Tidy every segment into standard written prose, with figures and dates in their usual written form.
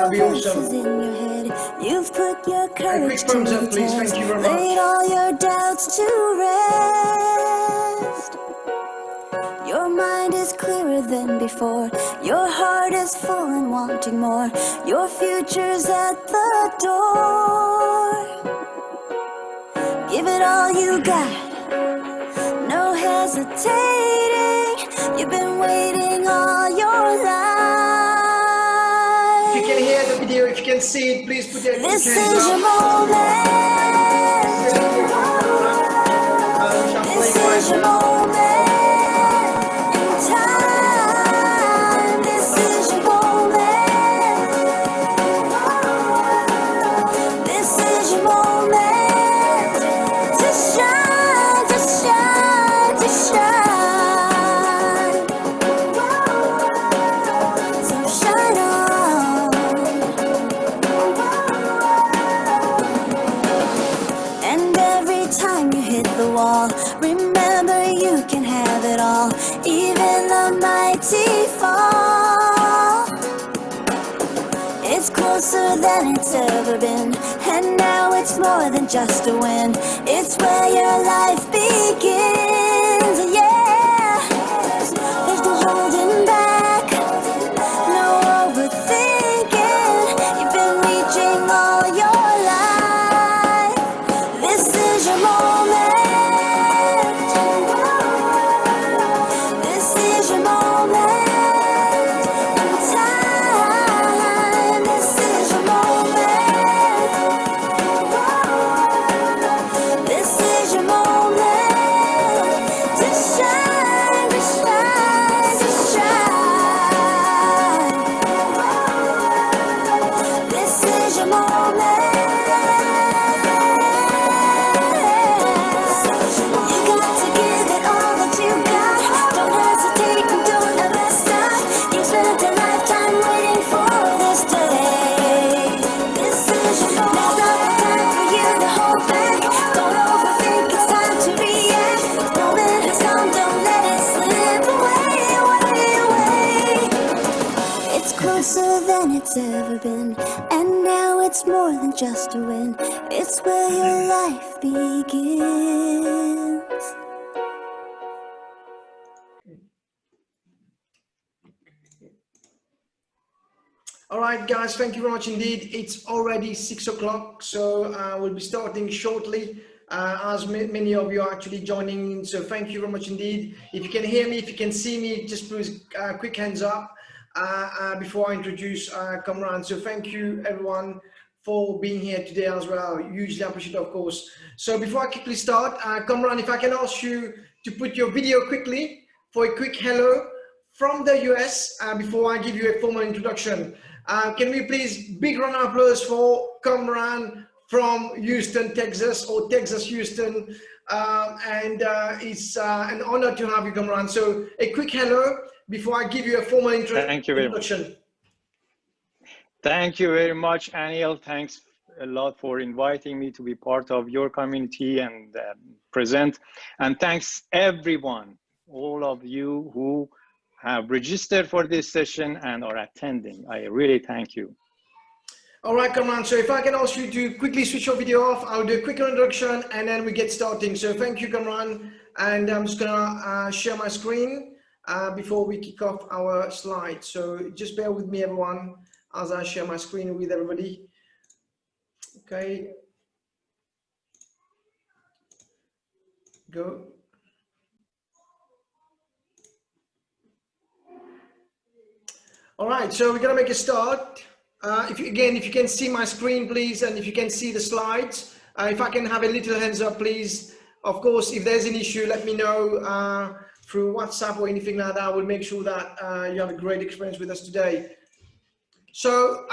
the voices in your head. You've put your courage to the test. Laid all your doubts to rest. Your mind is clearer than before. Your heart is full and wanting more. Your future's at the door. Give it all you got. No hesitating. You've been waiting all your life. If you can hear the video, if you can see it, please put your hands up. This is your moment. This is your moment. Time. This is your moment. This is your moment to shine, to shine, to shine. So shine on. And every time you hit the wall, remember you can have it all, even the mighty fall. It's closer than it's ever been, and now it's more than just a win. It's where your life begins, yeah. There's no holding back, no overthinking. You've been reaching all your life. This is your moment. This is your moment in time. This is your moment. This is your moment to shine, to shine, to shine. This is your moment. You got to give it all that you got. Don't hesitate and don't ever stop. You've spent a lifetime waiting for this day. This is your moment. Now's not the time for you to hold back. Don't overthink, it's time to react. The moment has come, don't let it slip away, away, away. It's closer than it's ever been, and now it's more than just a win. It's where your life begins. All right, guys, thank you very much indeed. It's already 6 o'clock, so we'll be starting shortly, as many of you are actually joining in. So thank you very much indeed. If you can hear me, if you can see me, just please quick hands up before I introduce Kamran. So thank you everyone for being here today as well. Hugely appreciate, of course. So before I quickly start, Kamran, if I can ask you to put your video quickly for a quick hello from the US before I give you a formal introduction. Can we please big round of applause for Kamran from Houston, Texas, or Texas, Houston. It's an honor to have you, Kamran. So a quick hello before I give you a formal introduction. Thank you very much. Thank you very much, Anil. Thanks a lot for inviting me to be part of your community and present. And thanks everyone, all of you who have registered for this session and are attending. I really thank you. All right, Kamran. So if I can ask you to quickly switch your video off, I'll do a quick introduction and then we get starting. So thank you, Kamran. And I'm just gonna share my screen before we kick off our slides. So just bear with me, everyone, as I share my screen with everybody. Okay. Go. All right, so we're gonna make a start. If you can see my screen, please, and if you can see the slides, if I can have a little hands up, please. Of course, if there's an issue, let me know through WhatsApp or anything like that. I will make sure that you have a great experience with us today. So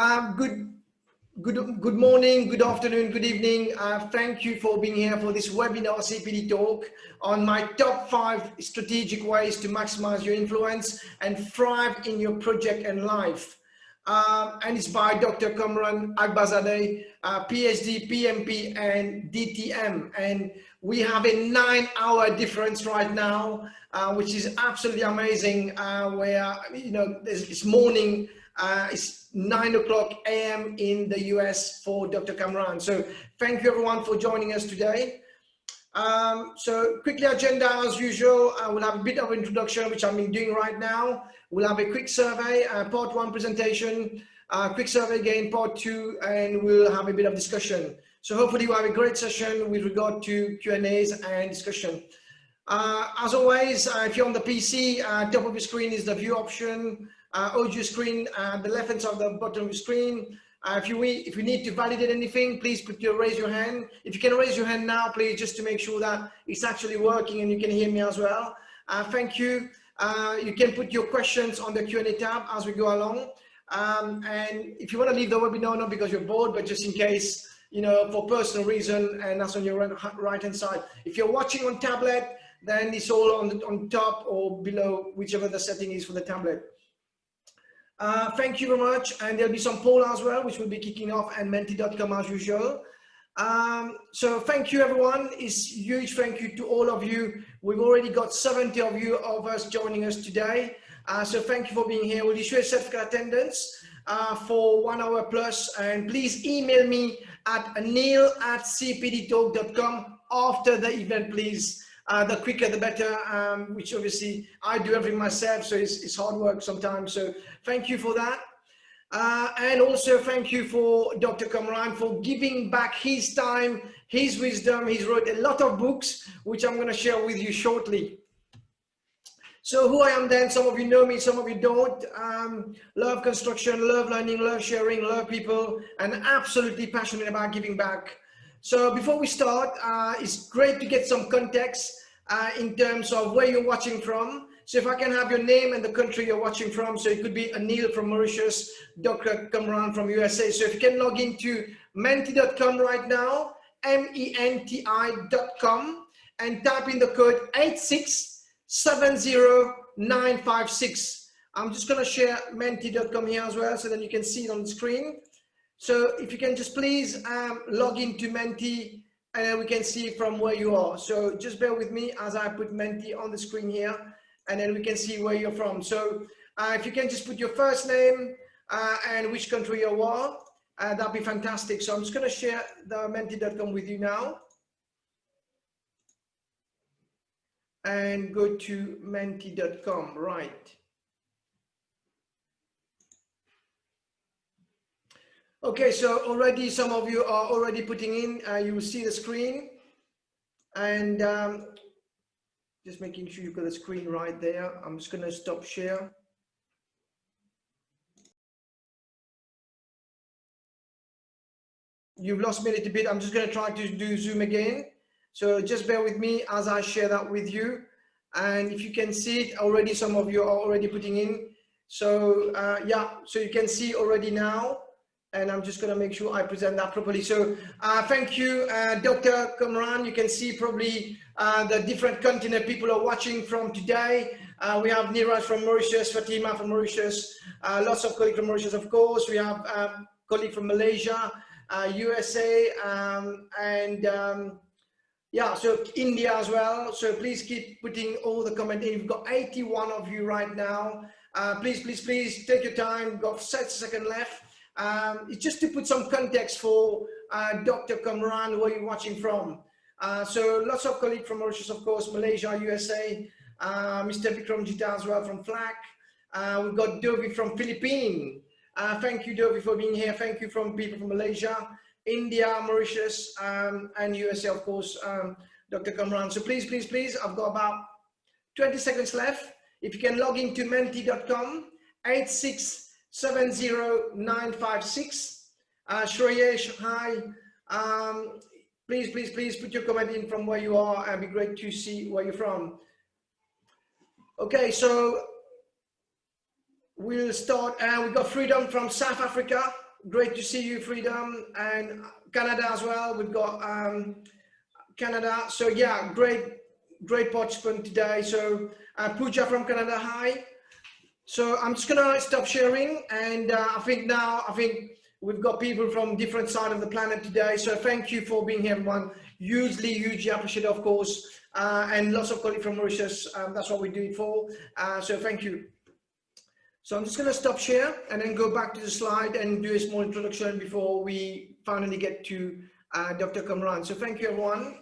good morning, good afternoon, good evening. Thank you for being here for this webinar CPD talk on my top 5 strategic ways to maximize your influence and thrive in your project and life. And it's by Dr. Kamran Akbarzadeh, PhD, PMP, and DTM. And we have a 9-hour difference right now, which is absolutely amazing. Where it's morning It's 9 o'clock a.m. in the US for Dr. Kamran. So thank you everyone for joining us today. So quickly, agenda as usual. We'll have a bit of introduction, which I've been doing right now. We'll have a quick survey, part 1 presentation, quick survey again, part 2, and we'll have a bit of discussion. So hopefully we'll have a great session with regard to Q&As and discussion. As always, if you're on the PC, top of your screen is the view option, audio screen, the left hand side of the bottom of your screen. If you need to validate anything, please raise your hand. If you can raise your hand now, please, just to make sure that it's actually working and you can hear me as well. Thank you. You can put your questions on the Q&A tab as we go along. And if you want to leave the webinar, not because you're bored, but just in case, you know, for personal reason, and that's on your right hand side. If you're watching on tablet, then it's all on top or below, whichever the setting is for the tablet. Thank you very much, and there'll be some poll as well, which will be kicking off, and menti.com as usual. So thank you everyone. It's huge thank you to all of you. We've already got 70 of us joining us today. So thank you for being here. We'll issue a certificate attendance for 1 hour plus, and please email me at anil@cpdtalk.com after the event, please. The quicker the better, which obviously I do everything myself, so it's hard work sometimes. So thank you for that. And also thank you for Dr. Kamran for giving back his time, his wisdom. He's wrote a lot of books, which I'm going to share with you shortly. So who I am then, some of you know me, some of you don't. Love construction, love learning, love sharing, love people, and absolutely passionate about giving back. So before we start, it's great to get some context in terms of where you're watching from. So if I can have your name and the country you're watching from, so it could be Anil from Mauritius, Dr. Kamran from USA. So if you can log into menti.com right now, menti.com, and type in the code 8670956. I'm just going to share menti.com here as well, so then you can see it on the screen. So if you can just please log into Menti, and then we can see from where you are. So just bear with me as I put Menti on the screen here, and then we can see where you're from. So if you can just put your first name and which country you are, that'd be fantastic. So I'm just going to share the menti.com with you now. And go to menti.com, right. Okay, so already some of you are already putting in, you will see the screen, and just making sure you've got the screen right there. I'm just going to stop share. You've lost me a little bit. I'm just going to try to do Zoom again. So just bear with me as I share that with you. And if you can see it already, some of you are already putting in. So yeah, so you can see already now. And I'm just going to make sure I present that properly. So thank you, Dr. Kamran. You can see probably the different continent people are watching from today. We have Niraj from Mauritius, Fatima from Mauritius, lots of colleagues from Mauritius, of course. We have colleague from Malaysia, USA, and yeah, so India as well. So please keep putting all the comments in. We've got 81 of you right now. Please, please, please take your time. Got 30 seconds left. It's just to put some context for Dr. Kamran, where you're watching from. So lots of colleagues from Mauritius, of course, Malaysia, USA, Mr. Vikram Jita as well from FLAC. We've got Dovi from Philippines. Thank you, Dovi, for being here. Thank you from people from Malaysia, India, Mauritius, and USA, of course, Dr. Kamran. So please, please, please, I've got about 20 seconds left. If you can log into menti.com, 8670956. Shreyesh, hi. Please, please, please put your comment in from where you are. It'd be great to see where you're from. Okay, so we'll start. We've got Freedom from South Africa. Great to see you, Freedom. And Canada as well. We've got Canada. So yeah, great participant today. So Pooja from Canada, hi. So I'm just gonna stop sharing, and I think we've got people from different sides of the planet today. So thank you for being here, everyone. Hugely appreciate, of course, and lots of colleagues from Mauritius. That's what we do it for. So thank you. So I'm just going to stop share and then go back to the slide and do a small introduction before we finally get to Dr. Kamran. So thank you, everyone.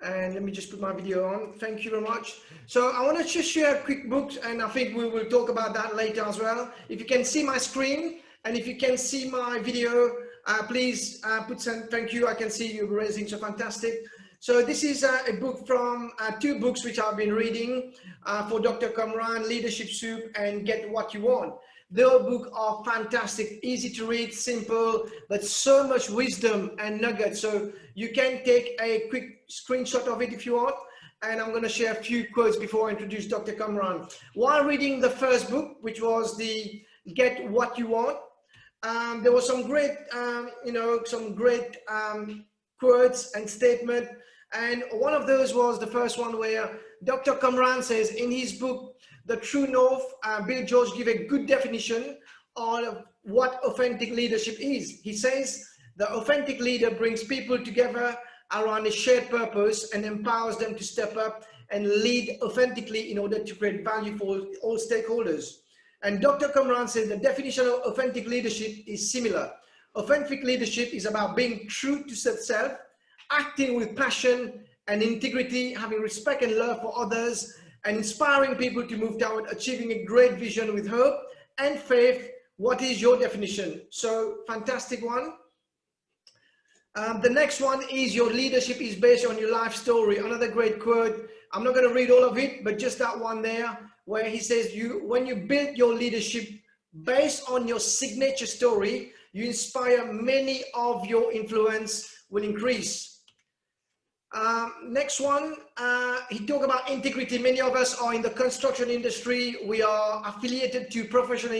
And let me just put my video on. Thank you very much. So I want to just share quick books, and I think we will talk about that later as well. If you can see my screen and if you can see my video, please put some thank you. I can see you raising, so fantastic. So this is a book from two books which I've been reading for Dr. Kamran, Leadership Soup and Get What You Want. The book are fantastic, easy to read, simple, but so much wisdom and nuggets. So you can take a quick screenshot of it if you want. And I'm going to share a few quotes before I introduce Dr. Kamran. While reading the first book, which was the Get What You Want, there was some great, quotes and statements. And one of those was the first one where Dr. Kamran says in his book, The True North, Bill George gives a good definition of what authentic leadership is. He says, the authentic leader brings people together around a shared purpose and empowers them to step up and lead authentically in order to create value for all stakeholders. And Dr. Kamran says the definition of authentic leadership is similar. Authentic leadership is about being true to self, acting with passion and integrity, having respect and love for others, and inspiring people to move toward achieving a great vision with hope and faith. What is your definition? So fantastic one. The next one is your leadership is based on your life story. Another great quote. I'm not going to read all of it, but just that one there where he says, when you build your leadership based on your signature story, you inspire many of your influence will increase. Next one, he talked about integrity. Many of us are in the construction industry. We are affiliated to professional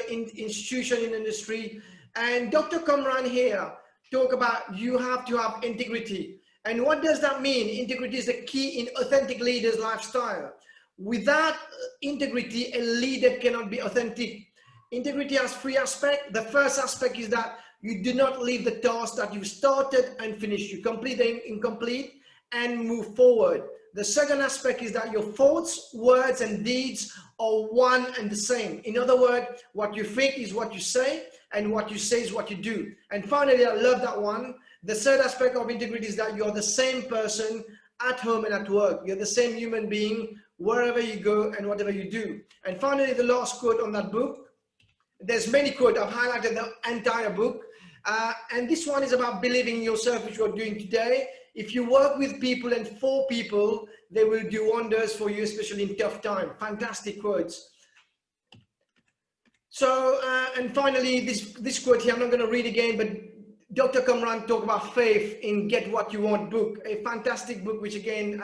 institution in industry. And Dr. Kamran here talk about you have to have integrity. And what does that mean? Integrity is the key in authentic leaders' lifestyle. Without integrity, a leader cannot be authentic. Integrity has three aspects. The first aspect is that you do not leave the task that you started and finish. You complete the incomplete and move forward. The second aspect is that your thoughts, words, and deeds are one and the same. In other words, what you think is what you say, and what you say is what you do. And finally, I love that one. The third aspect of integrity is that you're the same person at home and at work. You're the same human being wherever you go and whatever you do. And finally, the last quote on that book. There's many quotes. I've highlighted the entire book. And this one is about believing in yourself, which we're doing today. If you work with people and for people, they will do wonders for you, especially in tough times. Fantastic quotes. So, and finally, this quote here, I'm not going to read again, but Dr. Kamran talked about faith in Get What You Want book, a fantastic book, which again,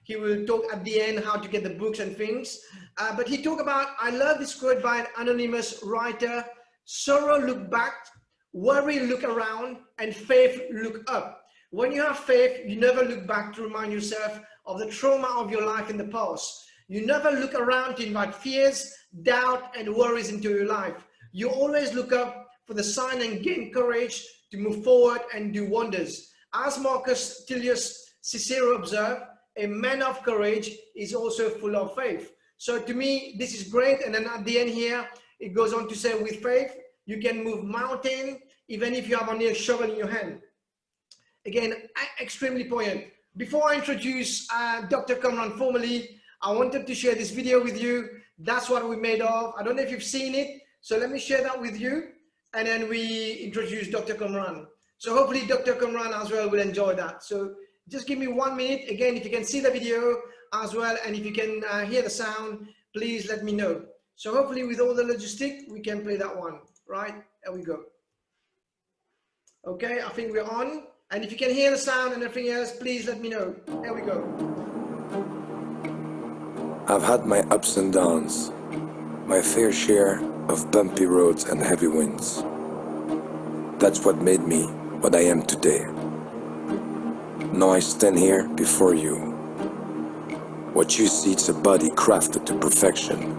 he will talk at the end how to get the books and things. But he talked about, I love this quote by an anonymous writer, sorrow look back, worry look around, and faith look up. When you have faith, you never look back to remind yourself of the trauma of your life in the past. You never look around to invite fears, doubt, and worries into your life. You always look up for the sign and gain courage to move forward and do wonders. As Marcus Tullius Cicero observed, a man of courage is also full of faith. So to me, this is great. And then at the end here, it goes on to say, with faith, you can move mountain, even if you have only a shovel in your hand. Again, extremely poignant. Before I introduce Dr. Kamran formally, I wanted to share this video with you. That's what we made of. I don't know if you've seen it. So let me share that with you. And then we introduce Dr. Kamran. So hopefully Dr. Kamran as well will enjoy that. So just give me 1 minute. Again, if you can see the video as well, and if you can hear the sound, please let me know. So hopefully with all the logistics, we can play that one, right? There we go. Okay, I think we're on. And if you can hear the sound and everything else, please let me know. There we go. I've had my ups and downs, my fair share of bumpy roads and heavy winds. That's what made me what I am today. Now I stand here before you. What you see is a body crafted to perfection,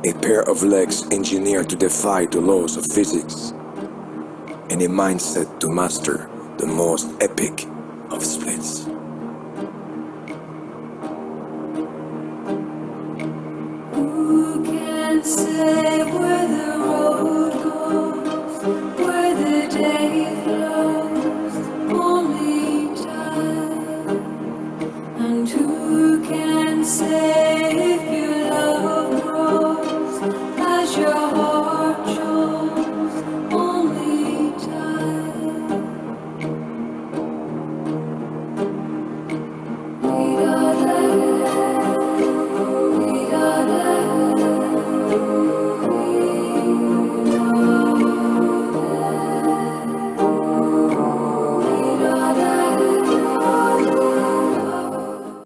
a pair of legs engineered to defy the laws of physics, and a mindset to master the most epic of splits. can't say where the road goes, where the day flows, only time. And who can say if your love grows as your heart shows, only time. We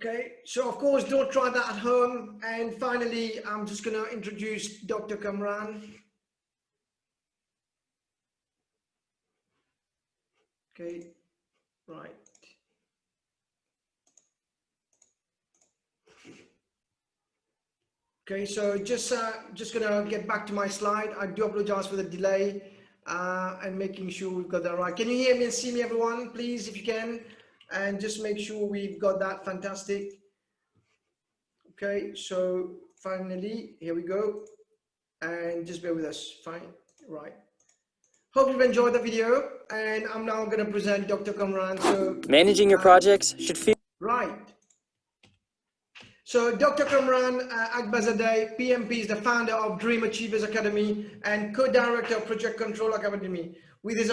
Okay, so of course, don't try that at home. And finally, I'm just going to introduce Dr. Kamran. Okay, right. Okay, so just gonna get back to my slide. I do apologize for the delay and making sure we've got that right. Can you hear me and see me, everyone? Please, if you can, and just make sure we've got that. Fantastic. Okay, so finally, here we go, and just bear with us. Fine, right. Hope you've enjoyed the video, and I'm now gonna present Dr. Kamran. So managing your projects should feel right. So Dr. Kamran Akbarzadeh, PMP, is the founder of Dream Achievers Academy and co-director of Project Control Academy. With his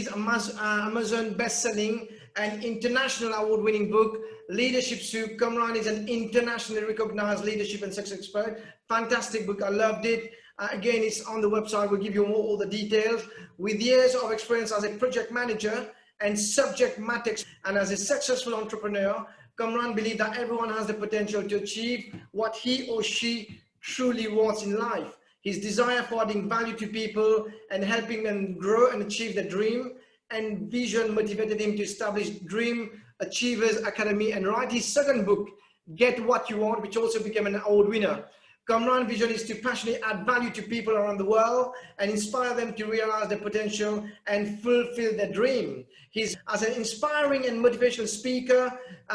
Amazon best-selling and international award-winning book, Leadership Soup, Kamran is an internationally recognized leadership and success expert. Fantastic book, I loved it. Again, it's on the website, we'll give you all the details. With years of experience as a project manager and subject matter, and as a successful entrepreneur, Kamran believes that everyone has the potential to achieve what he or she truly wants in life. His desire for adding value to people and helping them grow and achieve their dream and vision motivated him to establish Dream Achievers Academy and write his second book, Get What You Want, which also became an award winner. Kamran's vision is to passionately add value to people around the world and inspire them to realize their potential and fulfill their dream. He's as an inspiring and motivational speaker,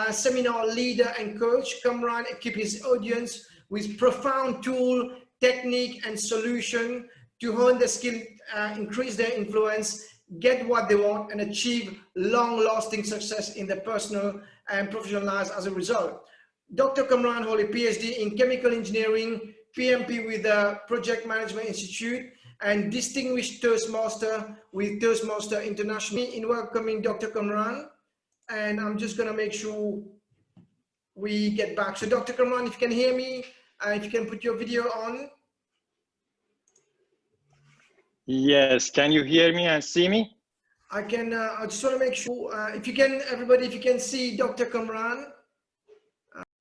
seminar leader and coach. Kamran equips his audience with profound tool, technique and solution to hone their skill, increase their influence, get what they want and achieve long-lasting success in their personal and professional lives as a result. Dr. Kamran holds a PhD in chemical engineering, PMP with the Project Management Institute, and distinguished Toastmaster with Toastmaster International. In welcoming Dr. Kamran, and I'm just going to make sure we get back. So Dr. Kamran, if you can hear me, if you can put your video on. Yes, can you hear me and see me? I can, I just want to make sure, if you can, everybody, if you can see Dr. Kamran.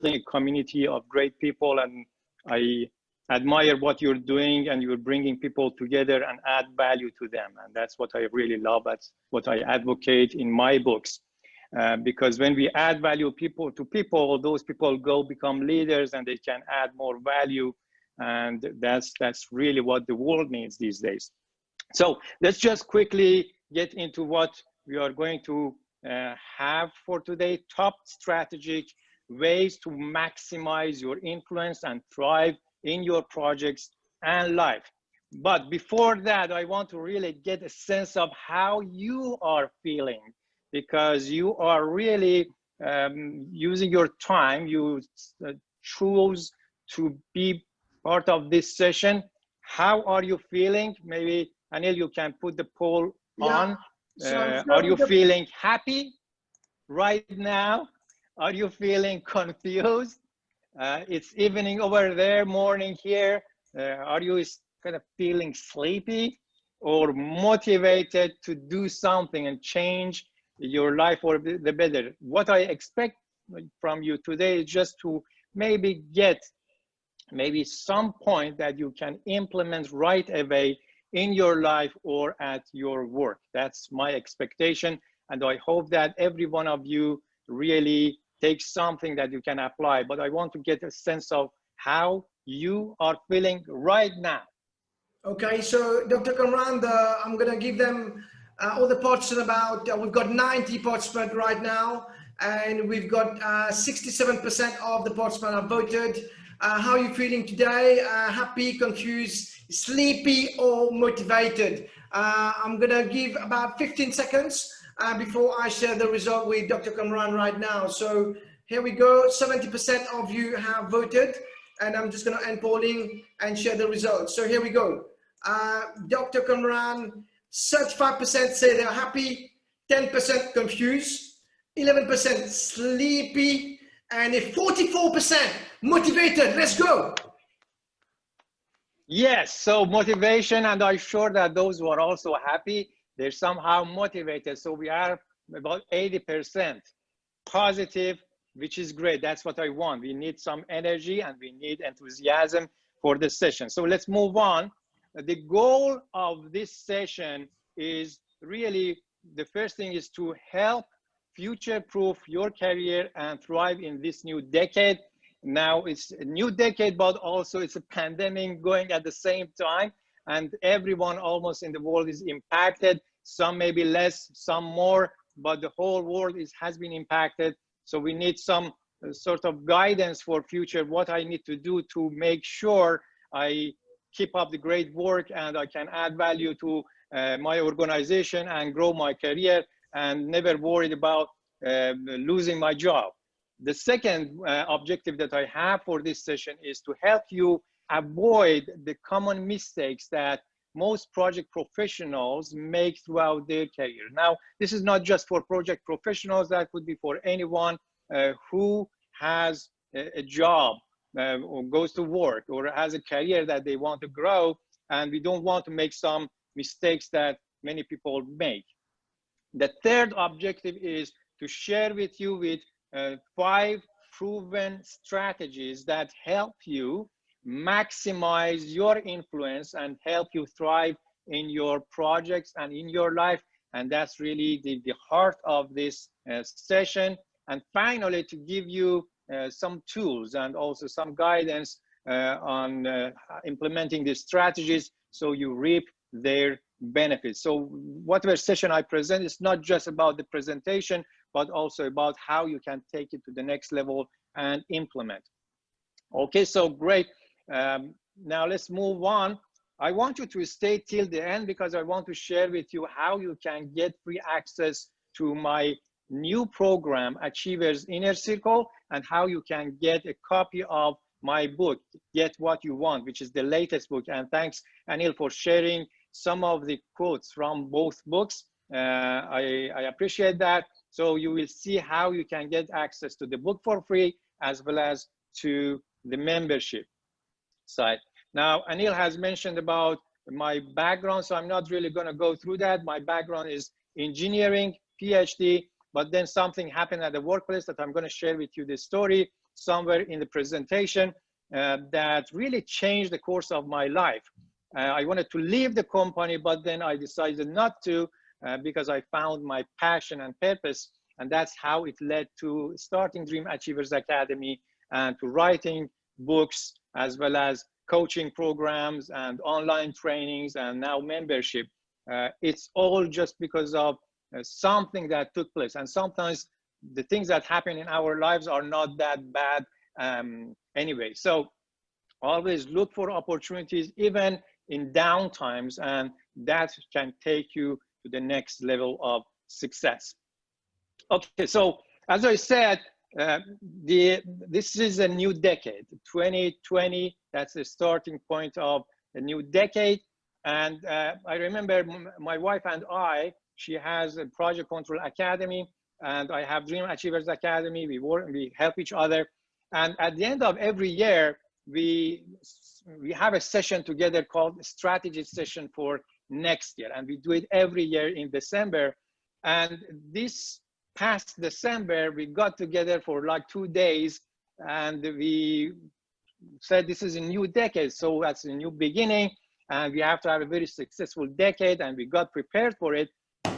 A community of great people, and I admire what you're doing, and you're bringing people together and add value to them, and that's what I really love. That's what I advocate in my books, because when we add value to people, those people go become leaders and they can add more value, and that's really what the world needs these days. So let's just quickly get into what we are going to have for today. Top strategic ways to maximize your influence and thrive in your projects and life. But before that, I want to really get a sense of how you are feeling, because you are really using your time. You choose to be part of this session. How are you feeling? Maybe Anil, you can put the poll on. Are you feeling happy right now? Are you feeling confused? It's evening over there, morning here. Are you kind of feeling sleepy or motivated to do something and change your life for the better? What I expect from you today is just to maybe get some point that you can implement right away in your life or at your work. That's my expectation. And I hope that every one of you really takes something that you can apply. But I want to get a sense of how you are feeling right now. Okay, so Dr. Kamran, I'm going to give them all the participants about, we've got 90 participants right now, and we've got 67% of the participants have voted. How are you feeling today? Happy, confused, sleepy, or motivated? I'm gonna give about 15 seconds before I share the result with Dr. Kamran right now. So here we go. 70% of you have voted, and I'm just gonna end polling and share the results. So here we go. Dr. Kamran, 35% say they're happy, 10% confused, 11% sleepy, and 44% motivated. Let's go. Yes, so motivation, and I'm sure that those who are also happy, they're somehow motivated. So we are about 80% positive, which is great. That's what I want. We need some energy and we need enthusiasm for this session. So let's move on. The goal of this session is really, the first thing is to help future-proof your career and thrive in this new decade. Now it's a new decade, but also it's a pandemic going at the same time, and everyone almost in the world is impacted. Some maybe less, some more, but the whole world has been impacted. So we need some sort of guidance for future, what I need to do to make sure I keep up the great work and I can add value to my organization and grow my career and never worried about losing my job. The second objective that I have for this session is to help you avoid the common mistakes that most project professionals make throughout their career. Now, this is not just for project professionals, that could be for anyone who has a job or goes to work or has a career that they want to grow, and we don't want to make some mistakes that many people make. The third objective is to share with you with 5 proven strategies that help you maximize your influence and help you thrive in your projects and in your life. And that's really the heart of this session. And finally, to give you some tools and also some guidance on implementing these strategies so you reap their benefits. So whatever session I present is not just about the presentation, but also about how you can take it to the next level and implement. Okay, so great. Now let's move on. I want you to stay till the end because I want to share with you how you can get free access to my new program, Achievers Inner Circle, and how you can get a copy of my book, Get What You Want, which is the latest book. And thanks, Anil, for sharing some of the quotes from both books. I appreciate that. So you will see how you can get access to the book for free as well as to the membership side. Now, Anil has mentioned about my background, so I'm not really going to go through that. My background is engineering, PhD, but then something happened at the workplace that I'm going to share with you this story somewhere in the presentation that really changed the course of my life. I wanted to leave the company, but then I decided not to because I found my passion and purpose. And that's how it led to starting Dream Achievers Academy and to writing books, as well as coaching programs and online trainings and now membership. It's all just because of something that took place. And sometimes the things that happen in our lives are not that bad anyway. So always look for opportunities, even in down times, and that can take you to the next level of success. Okay, so as I said, this is a new decade, 2020, that's the starting point of a new decade. And I remember my wife and I, she has a Project Control Academy, and I have Dream Achievers Academy. We work, we help each other. And at the end of every year, we have a session together called Strategy Session for next year. And we do it every year in December. And this past December, we got together for like 2 days and we said, this is a new decade. So that's a new beginning and we have to have a very successful decade, and we got prepared for it.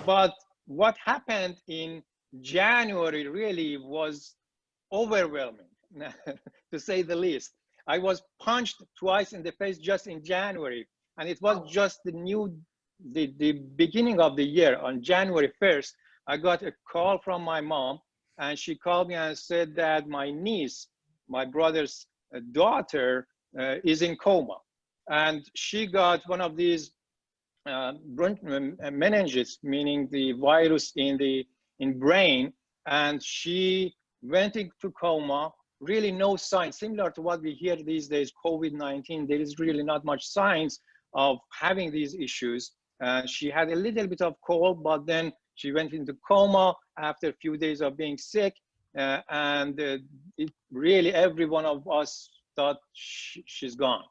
But what happened in January really was overwhelming, to say the least. I was punched twice in the face just in January, and it was just the beginning of the year. On January 1st, I got a call from my mom, and she called me and said that my niece, my brother's daughter is in coma, and she got one of these meningitis, meaning the virus in brain, and she went into coma. Really no signs, similar to what we hear these days, COVID-19. There is really not much signs of having these issues. She had a little bit of cold, but then she went into coma after a few days of being sick, and it really, every one of us thought she's gone.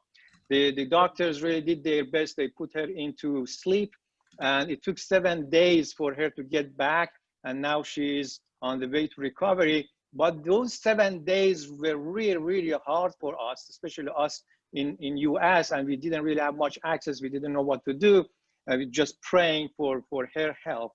The doctors really did their best. They put her into sleep, and it took 7 days for her to get back, and now she's on the way to recovery. But those 7 days were really, really hard for us, especially us in US, and we didn't really have much access. We didn't know what to do. We just praying for her health.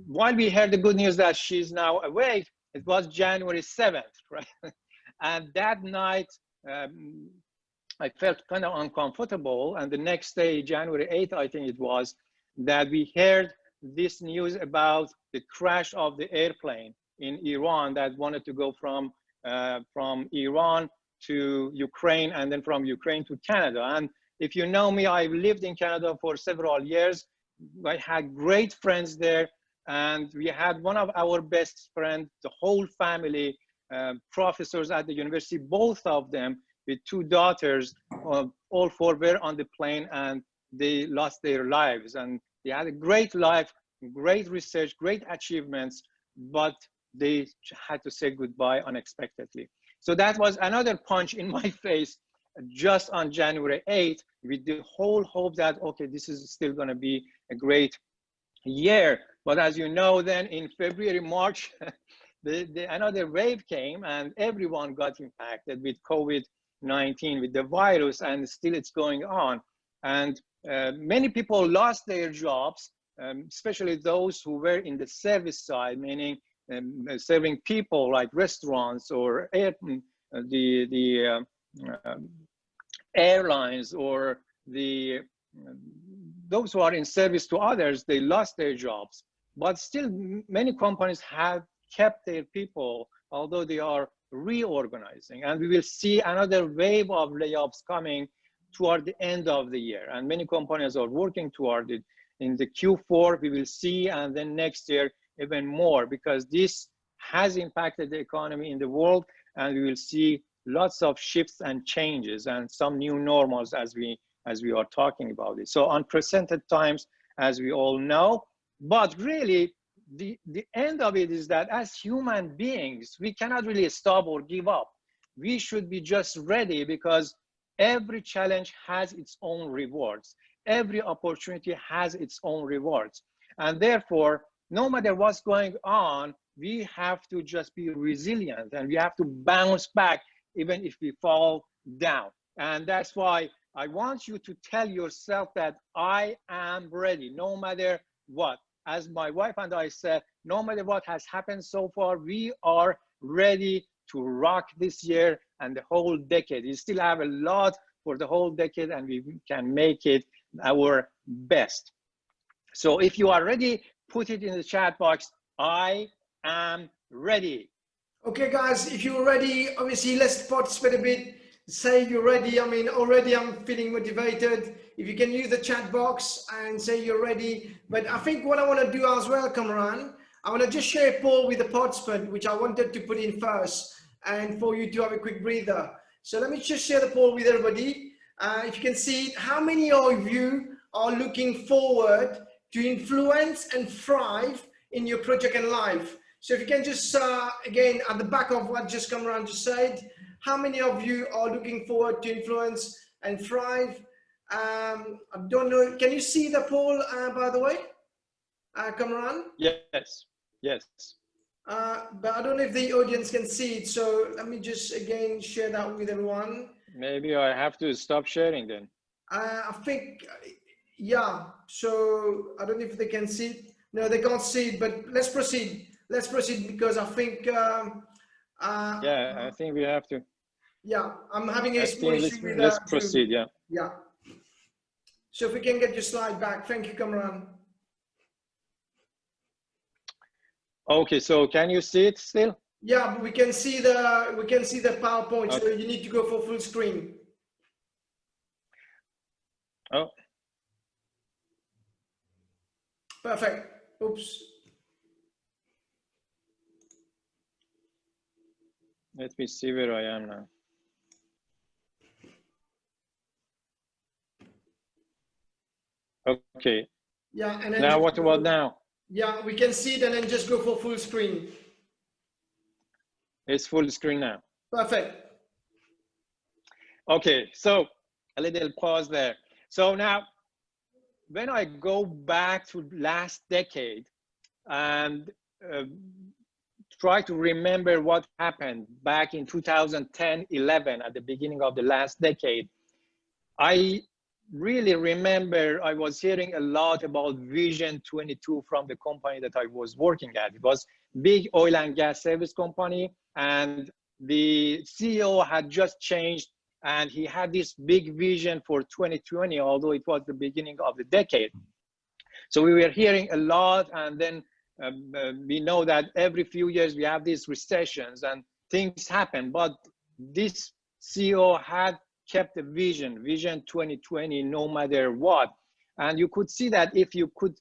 While we heard the good news that she's now awake, it was January 7th, right? And that night, I felt kind of uncomfortable. And the next day, January 8th, I think it was, that we heard this news about the crash of the airplane in Iran that wanted to go from Iran to Ukraine, and then from Ukraine to Canada. And if you know me, I've lived in Canada for several years. I had great friends there, and we had one of our best friends, the whole family, professors at the university, both of them with 2 daughters, all 4 were on the plane, and they lost their lives. And they had a great life, great research, great achievements, but they had to say goodbye unexpectedly. So that was another punch in my face just on January 8th, with the whole hope that, okay, this is still going to be a great year. But as you know, then in February, March, another wave came, and everyone got impacted with COVID-19, with the virus, and still it's going on. And many people lost their jobs, especially those who were in the service side, meaning serving people like restaurants or airlines, or those who are in service to others. They lost their jobs. But still, many companies have kept their people, although they are reorganizing. And we will see another wave of layoffs coming toward the end of the year. And many companies are working toward it. In the Q4, we will see, and then next year, even more, because this has impacted the economy in the world, and we will see lots of shifts and changes and some new normals as we are talking about it. So unprecedented times, as we all know. But really, the end of it is that as human beings, we cannot really stop or give up. We should be just ready, because every challenge has its own rewards. Every opportunity has its own rewards. And therefore, no matter what's going on, we have to just be resilient, and we have to bounce back even if we fall down. And that's why I want you to tell yourself that I am ready, no matter what. As my wife and I said, no matter what has happened so far, we are ready to rock this year and the whole decade. We still have a lot for the whole decade, and we can make it our best. So if you are ready, put it in the chat box. I am ready. Okay, guys, if you're ready, obviously let's participate a bit. Say you're ready. I mean, already I'm feeling motivated. If you can use the chat box and say you're ready. But I think what I want to do as well, Kamran, I want to just share a poll with the participant, which I wanted to put in first, and for you to have a quick breather. So let me just share the poll with everybody. If you can see it, how many of you are looking forward to influence and thrive in your project and life? So if you can just, again, at the back of what just Kamran just said, how many of you are looking forward to influence and thrive? I don't know, can you see the poll, by the way, Kamran? Yes, yes. But I don't know if the audience can see it. So let me just, again, share that with everyone. Maybe I have to stop sharing then. I think, yeah. So I don't know if they can see it. No, they can't see it, but let's proceed. Let's proceed, because I think, yeah, I think we have to. Yeah, I'm having a small issue with let's proceed, yeah. Yeah. So if we can get your slide back. Thank you, Kamran. Okay, so can you see it still? Yeah, but we can see the PowerPoint, so you need to go for full screen. Oh, Perfect. Oops. let me see where I am now. Okay. Yeah, and then Now what about now? Yeah, we can see it, and then just go for full screen. It's full screen now. Perfect. Okay, so a little pause there. So now, when I go back to last decade and try to remember what happened back in 2010-11 at the beginning of the last decade, I really remember I was hearing a lot about Vision 22 from the company that I was working at. It was big oil and gas service company, and the CEO had just changed, and he had this big vision for 2020, although it was the beginning of the decade. So we were hearing a lot, and then we know that every few years we have these recessions and things happen, but this CEO had kept the vision 2020, no matter what. And you could see that if you could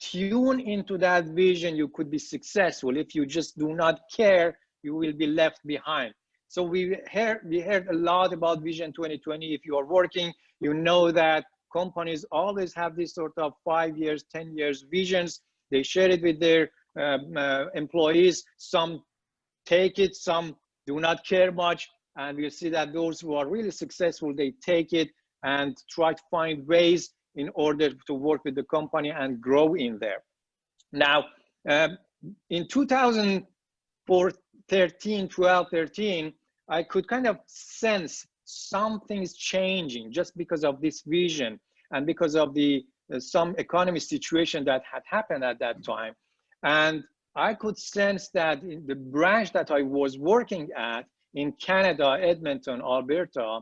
tune into that vision, you could be successful. If you just do not care, you will be left behind. So we heard a lot about Vision 2020. If you are working, you know that companies always have this sort of 5 years, 10 years visions. They share it with their employees. Some take it, some do not care much. And we see that those who are really successful, they take it and try to find ways in order to work with the company and grow in there. Now, in 2013, 12, 13, I could kind of sense something's changing just because of this vision and because of the some economic situation that had happened at that time. And I could sense that in the branch that I was working at in Canada, Edmonton, Alberta,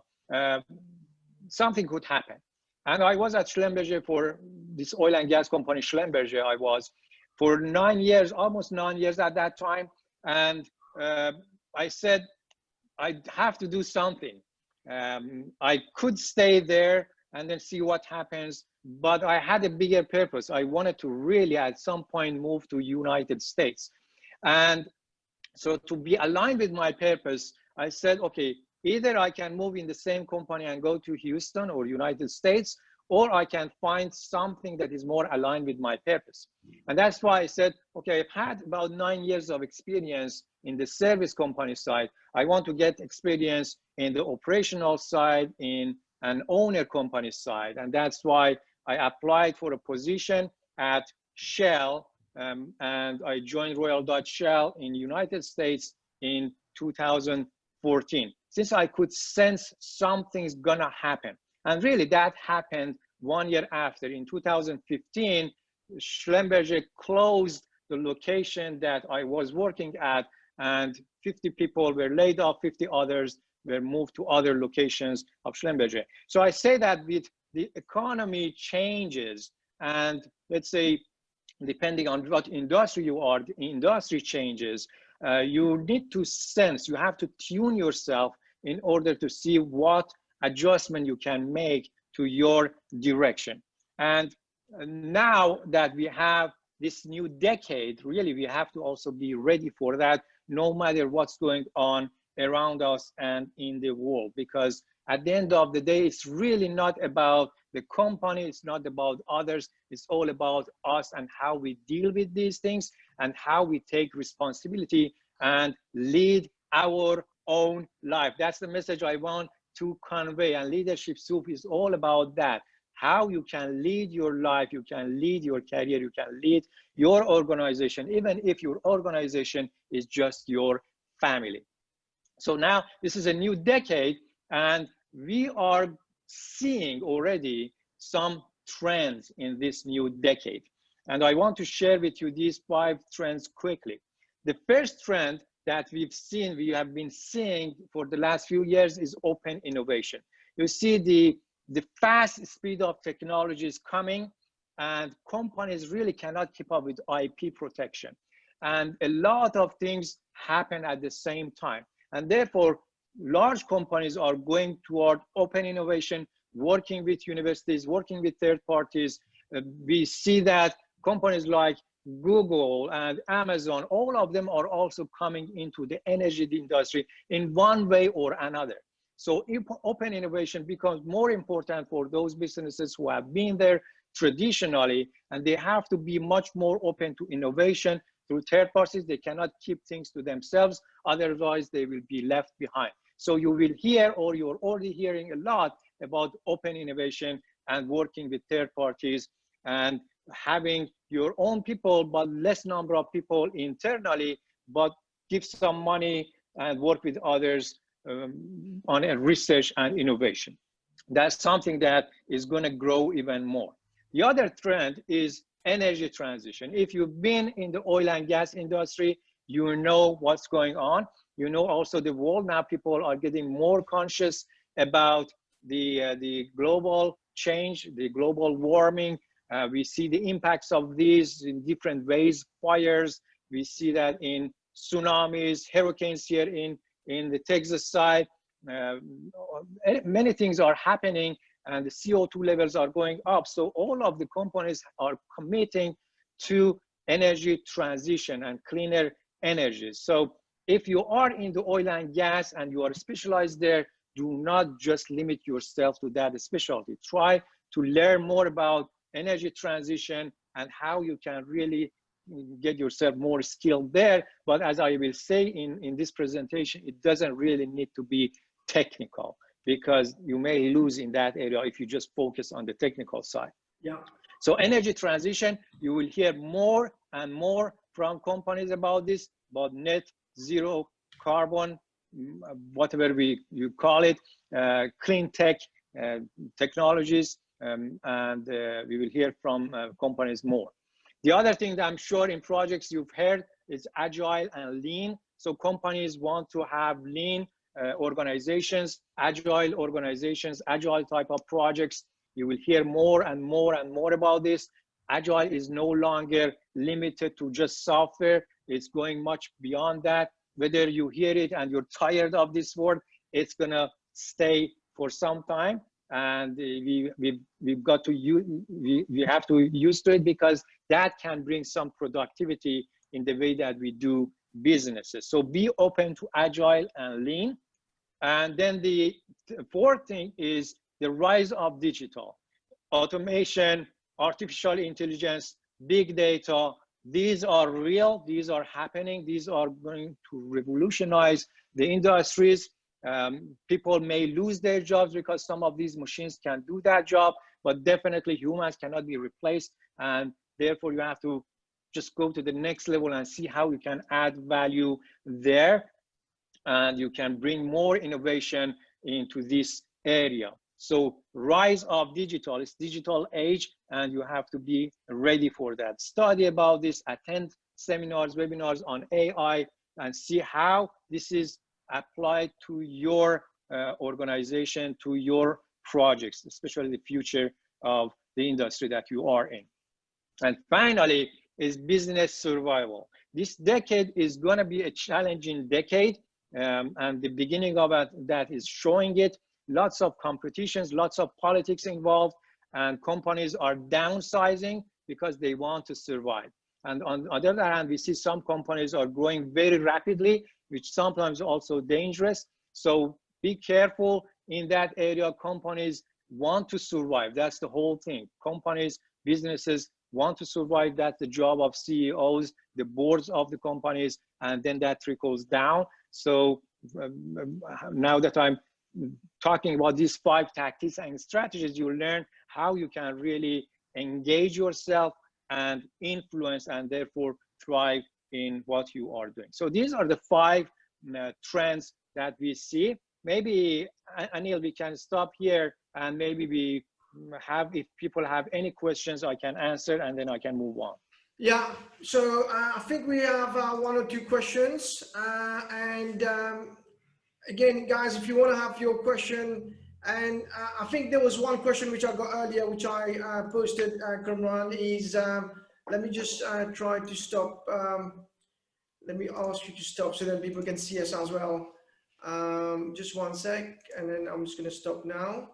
something could happen. And I was at Schlumberger for this oil and gas company, Schlumberger. I was for 9 years, almost 9 years at that time. And I said, I have to do something. I could stay there and then see what happens, but I had a bigger purpose. I wanted to really at some point move to United States. And so to be aligned with my purpose, I said, okay, either I can move in the same company and go to Houston or United States, or I can find something that is more aligned with my purpose. And that's why I said, okay, I've had about 9 years of experience in the service company side. I want to get experience in the operational side, in an owner company side. And that's why I applied for a position at Shell, and I joined Royal Dutch Shell in United States in 2014. Since I could sense something's gonna happen. And really that happened 1 year after. In 2015, Schlumberger closed the location that I was working at, and 50 people were laid off, 50 others were moved to other locations of Schlumberger. So I say that with the economy changes, and let's say, depending on what industry you are, the industry changes, you need to sense, you have to tune yourself in order to see what adjustment you can make to your direction. And now that we have this new decade, really, we have to also be ready for that, no matter what's going on around us and in the world. Because at the end of the day, it's really not about the company, it's not about others, it's all about us and how we deal with these things and how we take responsibility and lead our own life. That's the message I want to convey. And Leadership Soup is all about that. How you can lead your life, you can lead your career, you can lead your organization, even if your organization is just your family. So now this is a new decade, and we are seeing already some trends in this new decade. And I want to share with you these 5 trends quickly. The first trend that we have been seeing for the last few years is open innovation. You see the fast speed of technology is coming, and companies really cannot keep up with IP protection. and a lot of things happen at the same time. And therefore, large companies are going toward open innovation, working with universities, working with third parties. We see that companies like Google and Amazon, all of them are also coming into the energy industry in one way or another. So open innovation becomes more important for those businesses who have been there traditionally, and they have to be much more open to innovation through third parties. They cannot keep things to themselves, otherwise they will be left behind. So you will hear, or you're already hearing a lot about open innovation and working with third parties and having your own people, but less number of people internally, but give some money and work with others on research and innovation. That's something that is going to grow even more. The other trend is energy transition. If you've been in the oil and gas industry, you know what's going on. You know also the world now, people are getting more conscious about the global change, the global warming. We see the impacts of these in different ways, fires. We see that in tsunamis, hurricanes here in the Texas side. Many things are happening and the CO2 levels are going up. So all of the companies are committing to energy transition and cleaner energies. So if you are in the oil and gas and you are specialized there, do not just limit yourself to that specialty. Try to learn more about energy transition and how you can really get yourself more skilled there. But as I will say in this presentation, it doesn't really need to be technical, because you may lose in that area if you just focus on the technical side. Yeah. So energy transition, you will hear more and more from companies about this, about net zero carbon, whatever you call it, clean tech technologies, and we will hear from companies more. The other thing that I'm sure in projects you've heard is agile and lean. So companies want to have lean organizations, agile type of projects. You will hear more and more and more about this. Agile is no longer limited to just software. It's going much beyond that. Whether you hear it and you're tired of this word, it's gonna stay for some time. And we've got to we have to use to it, because that can bring some productivity in the way that we do businesses. So be open to agile and lean. And then the fourth thing is the rise of digital. Automation, artificial intelligence, big data, these are real, these are happening, these are going to revolutionize the industries. People may lose their jobs because some of these machines can do that job, but definitely humans cannot be replaced. And therefore you have to just go to the next level and see how you can add value there. And you can bring more innovation into this area. So rise of digital, it's digital age, and you have to be ready for that. Study about this, attend seminars, webinars on AI, and see how this is applied to your organization, to your projects, especially the future of the industry that you are in. And finally is business survival. This decade is going to be a challenging decade, and the beginning of that is showing it. Lots of competitions, lots of politics involved, and companies are downsizing because they want to survive. And on the other hand, we see some companies are growing very rapidly, which sometimes also dangerous. So be careful in that area. Companies want to survive. That's the whole thing. Companies, businesses want to survive. That's the job of CEOs, the boards of the companies, and then that trickles down. So now that I'm talking about these 5 tactics and strategies, you learn how you can really engage yourself and influence, and therefore thrive in what you are doing. So these are the 5 trends that we see. Maybe, Anil, we can stop here, and maybe we have, if people have any questions, I can answer, and then I can move on. Yeah, so I think we have 1 or 2 questions, and again, guys, if you want to have your question, and I think there was 1 question which I got earlier, which I posted, Kamran, is, let me just try to stop let me ask you to stop so that people can see us as well. Just one sec, and then I'm just going to stop now.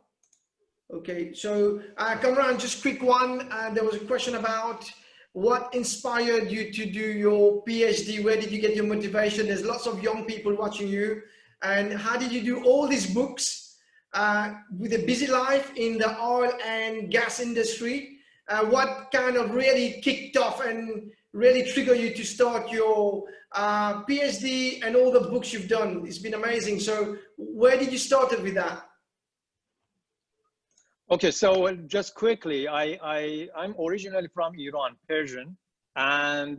Okay, so Kamran, just quick one. There was a question about what inspired you to do your PhD. Where did you get your motivation? There's lots of young people watching you. And how did you do all these books with a busy life in the oil and gas industry? What kind of really kicked off and really triggered you to start your PhD and all the books you've done? It's been amazing. So where did you start with that? Okay, so just quickly, I'm originally from Iran, Persian, and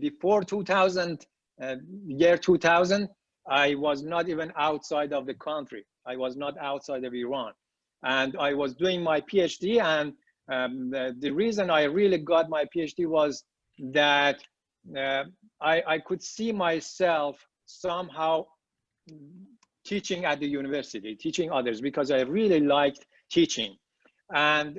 before 2000, year 2000, I was not even outside of the country. I was not outside of Iran, and I was doing my PhD. And the reason I really got my PhD was that I could see myself somehow teaching at the university, teaching others, because I really liked teaching. And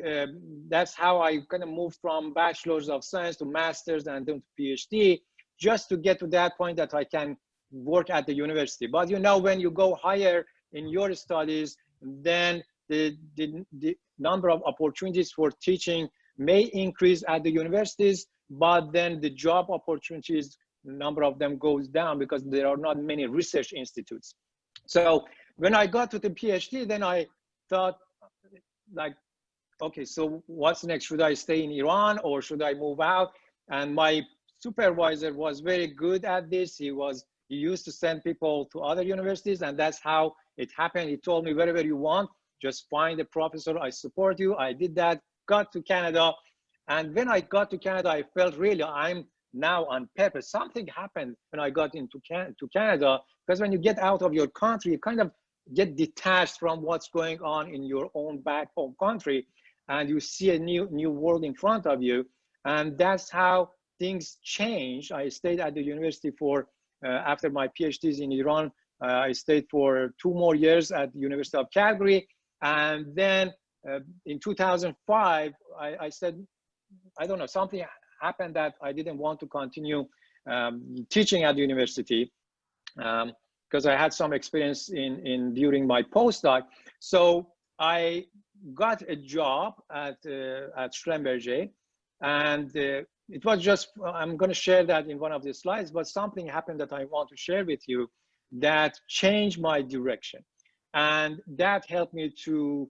that's how I kind of moved from bachelor's of science to master's and then to PhD, just to get to that point that I can work at the university. But you know, when you go higher in your studies, then the number of opportunities for teaching may increase at the universities, but then the job opportunities, number of them goes down because there are not many research institutes. So when I got to the PhD, then I thought, like, okay, so what's next? Should I stay in Iran or should I move out? And my supervisor was very good at this. He used to send people to other universities, and that's how it happened. He told me, wherever you want, just find a professor, I support you. I did that, got to Canada. And when I got to Canada, I felt really I'm now on purpose. Something happened when I got into Canada, because when you get out of your country, you kind of get detached from what's going on in your own back home country, and you see a new world in front of you. And that's how things change. I stayed at the university for, after my PhDs in Iran, I stayed for 2 more years at the University of Calgary. And then in 2005, I said, I don't know, something happened that I didn't want to continue teaching at the university, because I had some experience during my postdoc. So I got a job at Schlumberger, and it was just, I'm going to share that in one of the slides, but something happened that I want to share with you that changed my direction. And that helped me to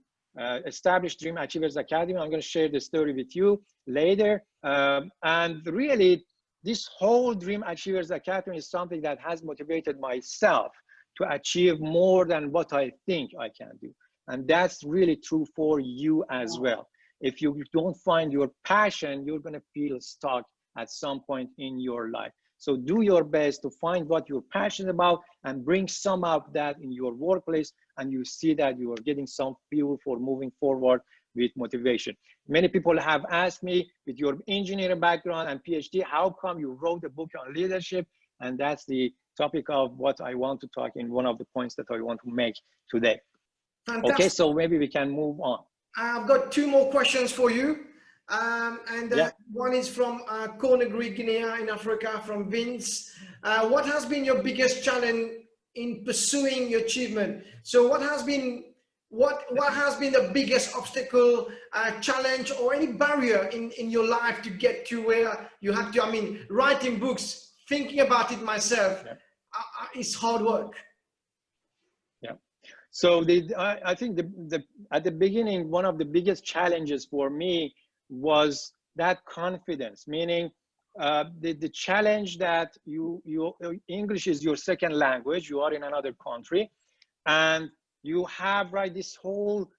establish Dream Achievers Academy. I'm going to share the story with you later. And really, this whole Dream Achievers Academy is something that has motivated myself to achieve more than what I think I can do. And that's really true for you as well. If you don't find your passion, you're going to feel stuck at some point in your life. So do your best to find what you're passionate about and bring some of that in your workplace, and you see that you are getting some fuel for moving forward with motivation. Many people have asked me, with your engineering background and PhD, how come you wrote a book on leadership? And that's the topic of what I want to talk in one of the points that I want to make today. Fantastic. Okay, so maybe we can move on. I've got 2 more questions for you. One is from Conakry, Guinea in Africa, from Vince. What has been your biggest challenge in pursuing your achievement? So what has been the biggest obstacle, challenge, or any barrier in your life to get to where you have to? I mean, writing books, thinking about it myself, is hard work. Yeah. So I think at the beginning, one of the biggest challenges for me was that confidence, meaning the challenge that English is your second language, you are in another country, and you have this whole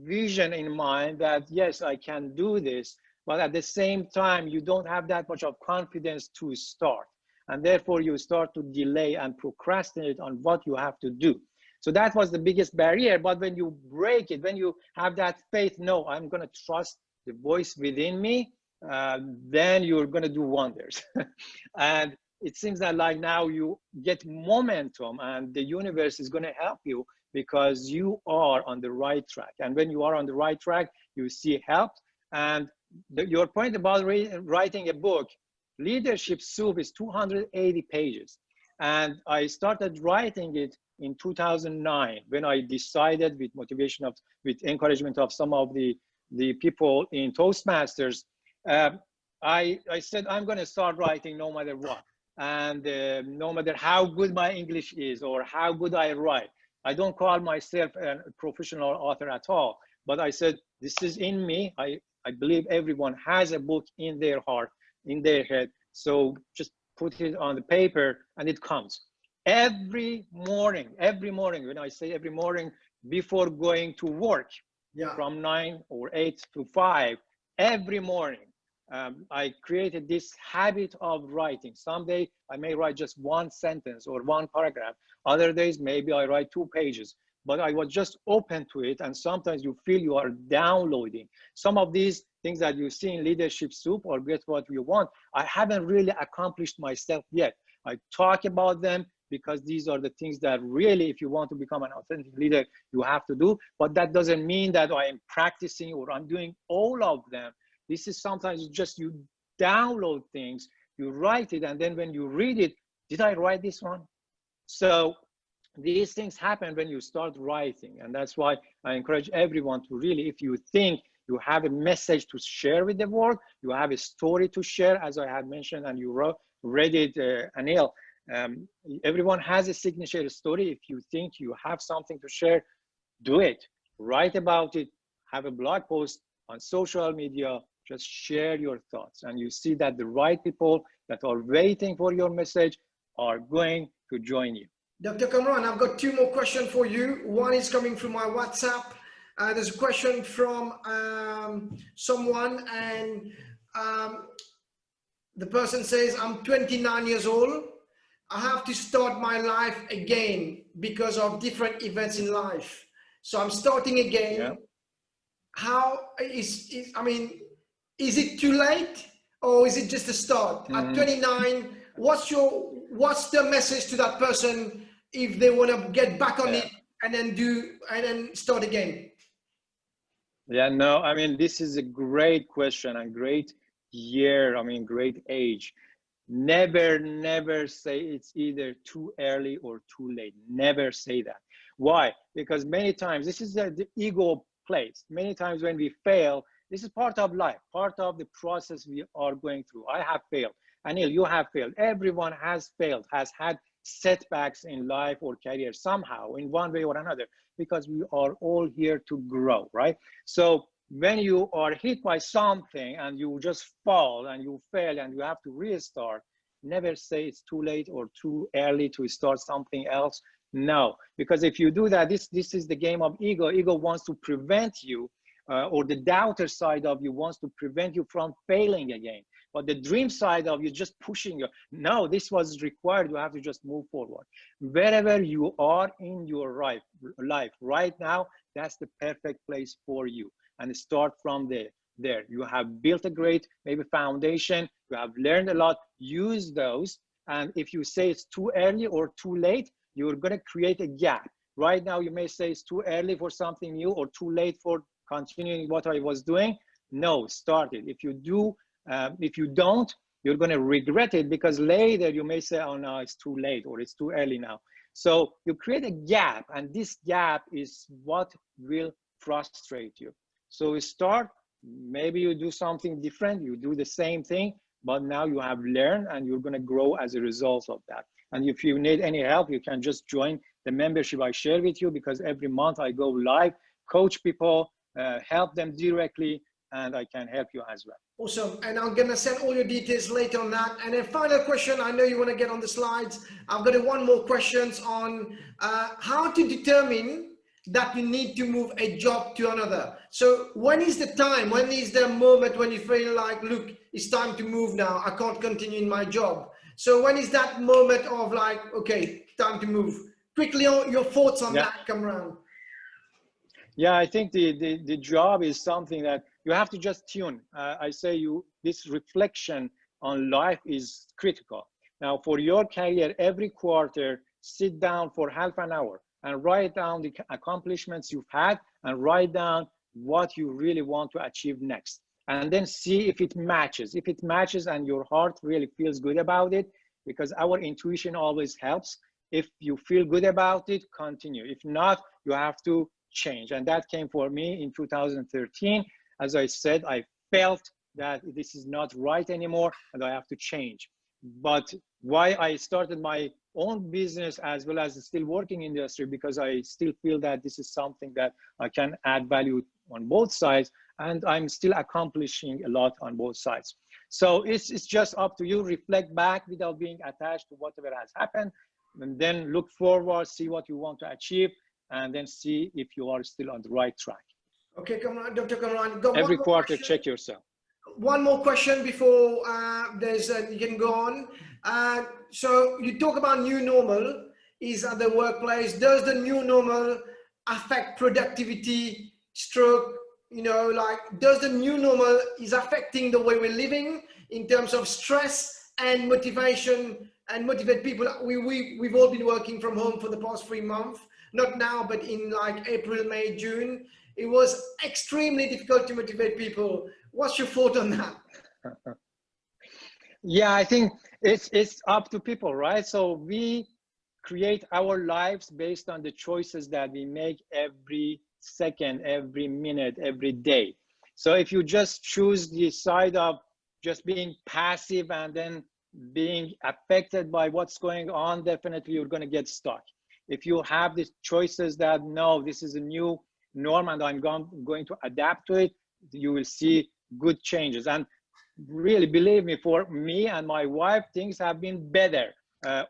vision in mind that, yes, I can do this, but at the same time, you don't have that much of confidence to start. And therefore, you start to delay and procrastinate on what you have to do. So that was the biggest barrier. But when you break it, when you have that faith, no, I'm going to trust the voice within me, then you're going to do wonders. And it seems that like now you get momentum, and the universe is going to help you because you are on the right track. And when you are on the right track, you see help. And your point about writing a book, Leadership Soup is 280 pages. And I started writing it in 2009 when I decided with encouragement of some of the people in Toastmasters, I said, I'm going to start writing no matter what. And no matter how good my English is or how good I write. I don't call myself a professional author at all, but I said, this is in me. I believe everyone has a book in their heart, in their head. So just put it on the paper and it comes. Every morning, when I say every morning, before going to work, from 9 or 8 to 5, every morning, I created this habit of writing. Some days I may write just one sentence or one paragraph. Other days, maybe I write 2 pages, but I was just open to it. And sometimes you feel you are downloading some of these things that you see in Leadership Soup or Get What You Want. I haven't really accomplished myself yet. I talk about them because these are the things that really, if you want to become an authentic leader, you have to do. But that doesn't mean that I am practicing or I'm doing all of them. This is sometimes just you download things, you write it, and then when you read it, did I write this one? So these things happen when you start writing. And that's why I encourage everyone to really, if you think you have a message to share with the world, you have a story to share, as I had mentioned, and you read it, Anil. Everyone has a signature story. If you think you have something to share, do it. Write about it. Have a blog post on social media. Just share your thoughts. And you see that the right people that are waiting for your message are going to join you. Dr. Kamran, I've got 2 more questions for you. One is coming from my WhatsApp. There's a question from someone, and the person says, I'm 29 years old. I have to start my life again because of different events in life. So I'm starting again. Yeah. How is it too late, or is it just a start? At 29, what's the message to that person if they want to get back on it and then start again? Yeah, no, I mean, this is a great question and great year. I mean, great age. Never say it's either too early or too late. Never say that. Why? Because many times, this is the ego place. Many times when we fail, this is part of life, part of the process we are going through. I have failed. Anil, you have failed. Everyone has failed, has had setbacks in life or career somehow, in one way or another, because we are all here to grow, right? So when you are hit by something and you just fall and you fail and you have to restart, never say it's too late or too early to start something else. No, because if you do that, this is the game of ego. Ego wants to prevent you, or the doubter side of you wants to prevent you from failing again. But the dream side of you just pushing you. No, this was required. You have to just move forward. Wherever you are in your life right now, that's the perfect place for you. And start from there. You have built a great maybe foundation. You have learned a lot. Use those. And if you say it's too early or too late, you're going to create a gap. Right now, you may say it's too early for something new or too late for continuing what I was doing. No, start it. If you do, if you don't, you're going to regret it, because later you may say, oh no, it's too late or it's too early now. So you create a gap, and this gap is what will frustrate you. So start, maybe you do something different, you do the same thing, but now you have learned and you're going to grow as a result of that. And if you need any help, you can just join the membership I share with you, because every month I go live, coach people, help them directly, and I can help you as well. Awesome. And I'm going to send all your details later on that. And then final question, I know you want to get on the slides. I've got one more questions on how to determine that you need to move a job to another. So when is the time, when is the moment when you feel like, look, it's time to move now, I can't continue in my job? So when is that moment of like, okay, time to move? Quickly, your thoughts on that, Kamran. Yeah, I think the job is something that you have to just tune. I say this reflection on life is critical. Now, for your career, every quarter, sit down for half an hour and write down the accomplishments you've had, and write down what you really want to achieve next. and then see if it matches. If it matches and your heart really feels good about it, because our intuition always helps. If you feel good about it, continue. If not, you have to change. And that came for me in 2013. As I said, I felt that this is not right anymore and I have to change. But why I started my own business as well as still working industry, because I still feel that this is something that I can add value on both sides, and I'm still accomplishing a lot on both sides. So it's just up to you. Reflect back without being attached to whatever has happened, and then look forward, see what you want to achieve, and then see if you are still on the right track. Okay, Kamran, Dr. Kamran, got Every one more quarter, question. check yourself. One more question before you can go on. So you talk about new normal is at the workplace. Does the new normal affect productivity, stroke, does the new normal is affecting the way we're living in terms of stress and motivation and motivate people? We've all been working from home for the past 3 months, not now, but in like April, May, June. It was extremely difficult to motivate people. What's your thought on that? Yeah, I think it's up to people, right? So we create our lives based on the choices that we make every second, every minute, every day. So if you just choose the side of just being passive and then being affected by what's going on, definitely you're going to get stuck. If you have the choices that, no, this is a new norm and I'm going to adapt to it, you will see good changes. And really, believe me, for me and my wife, things have been better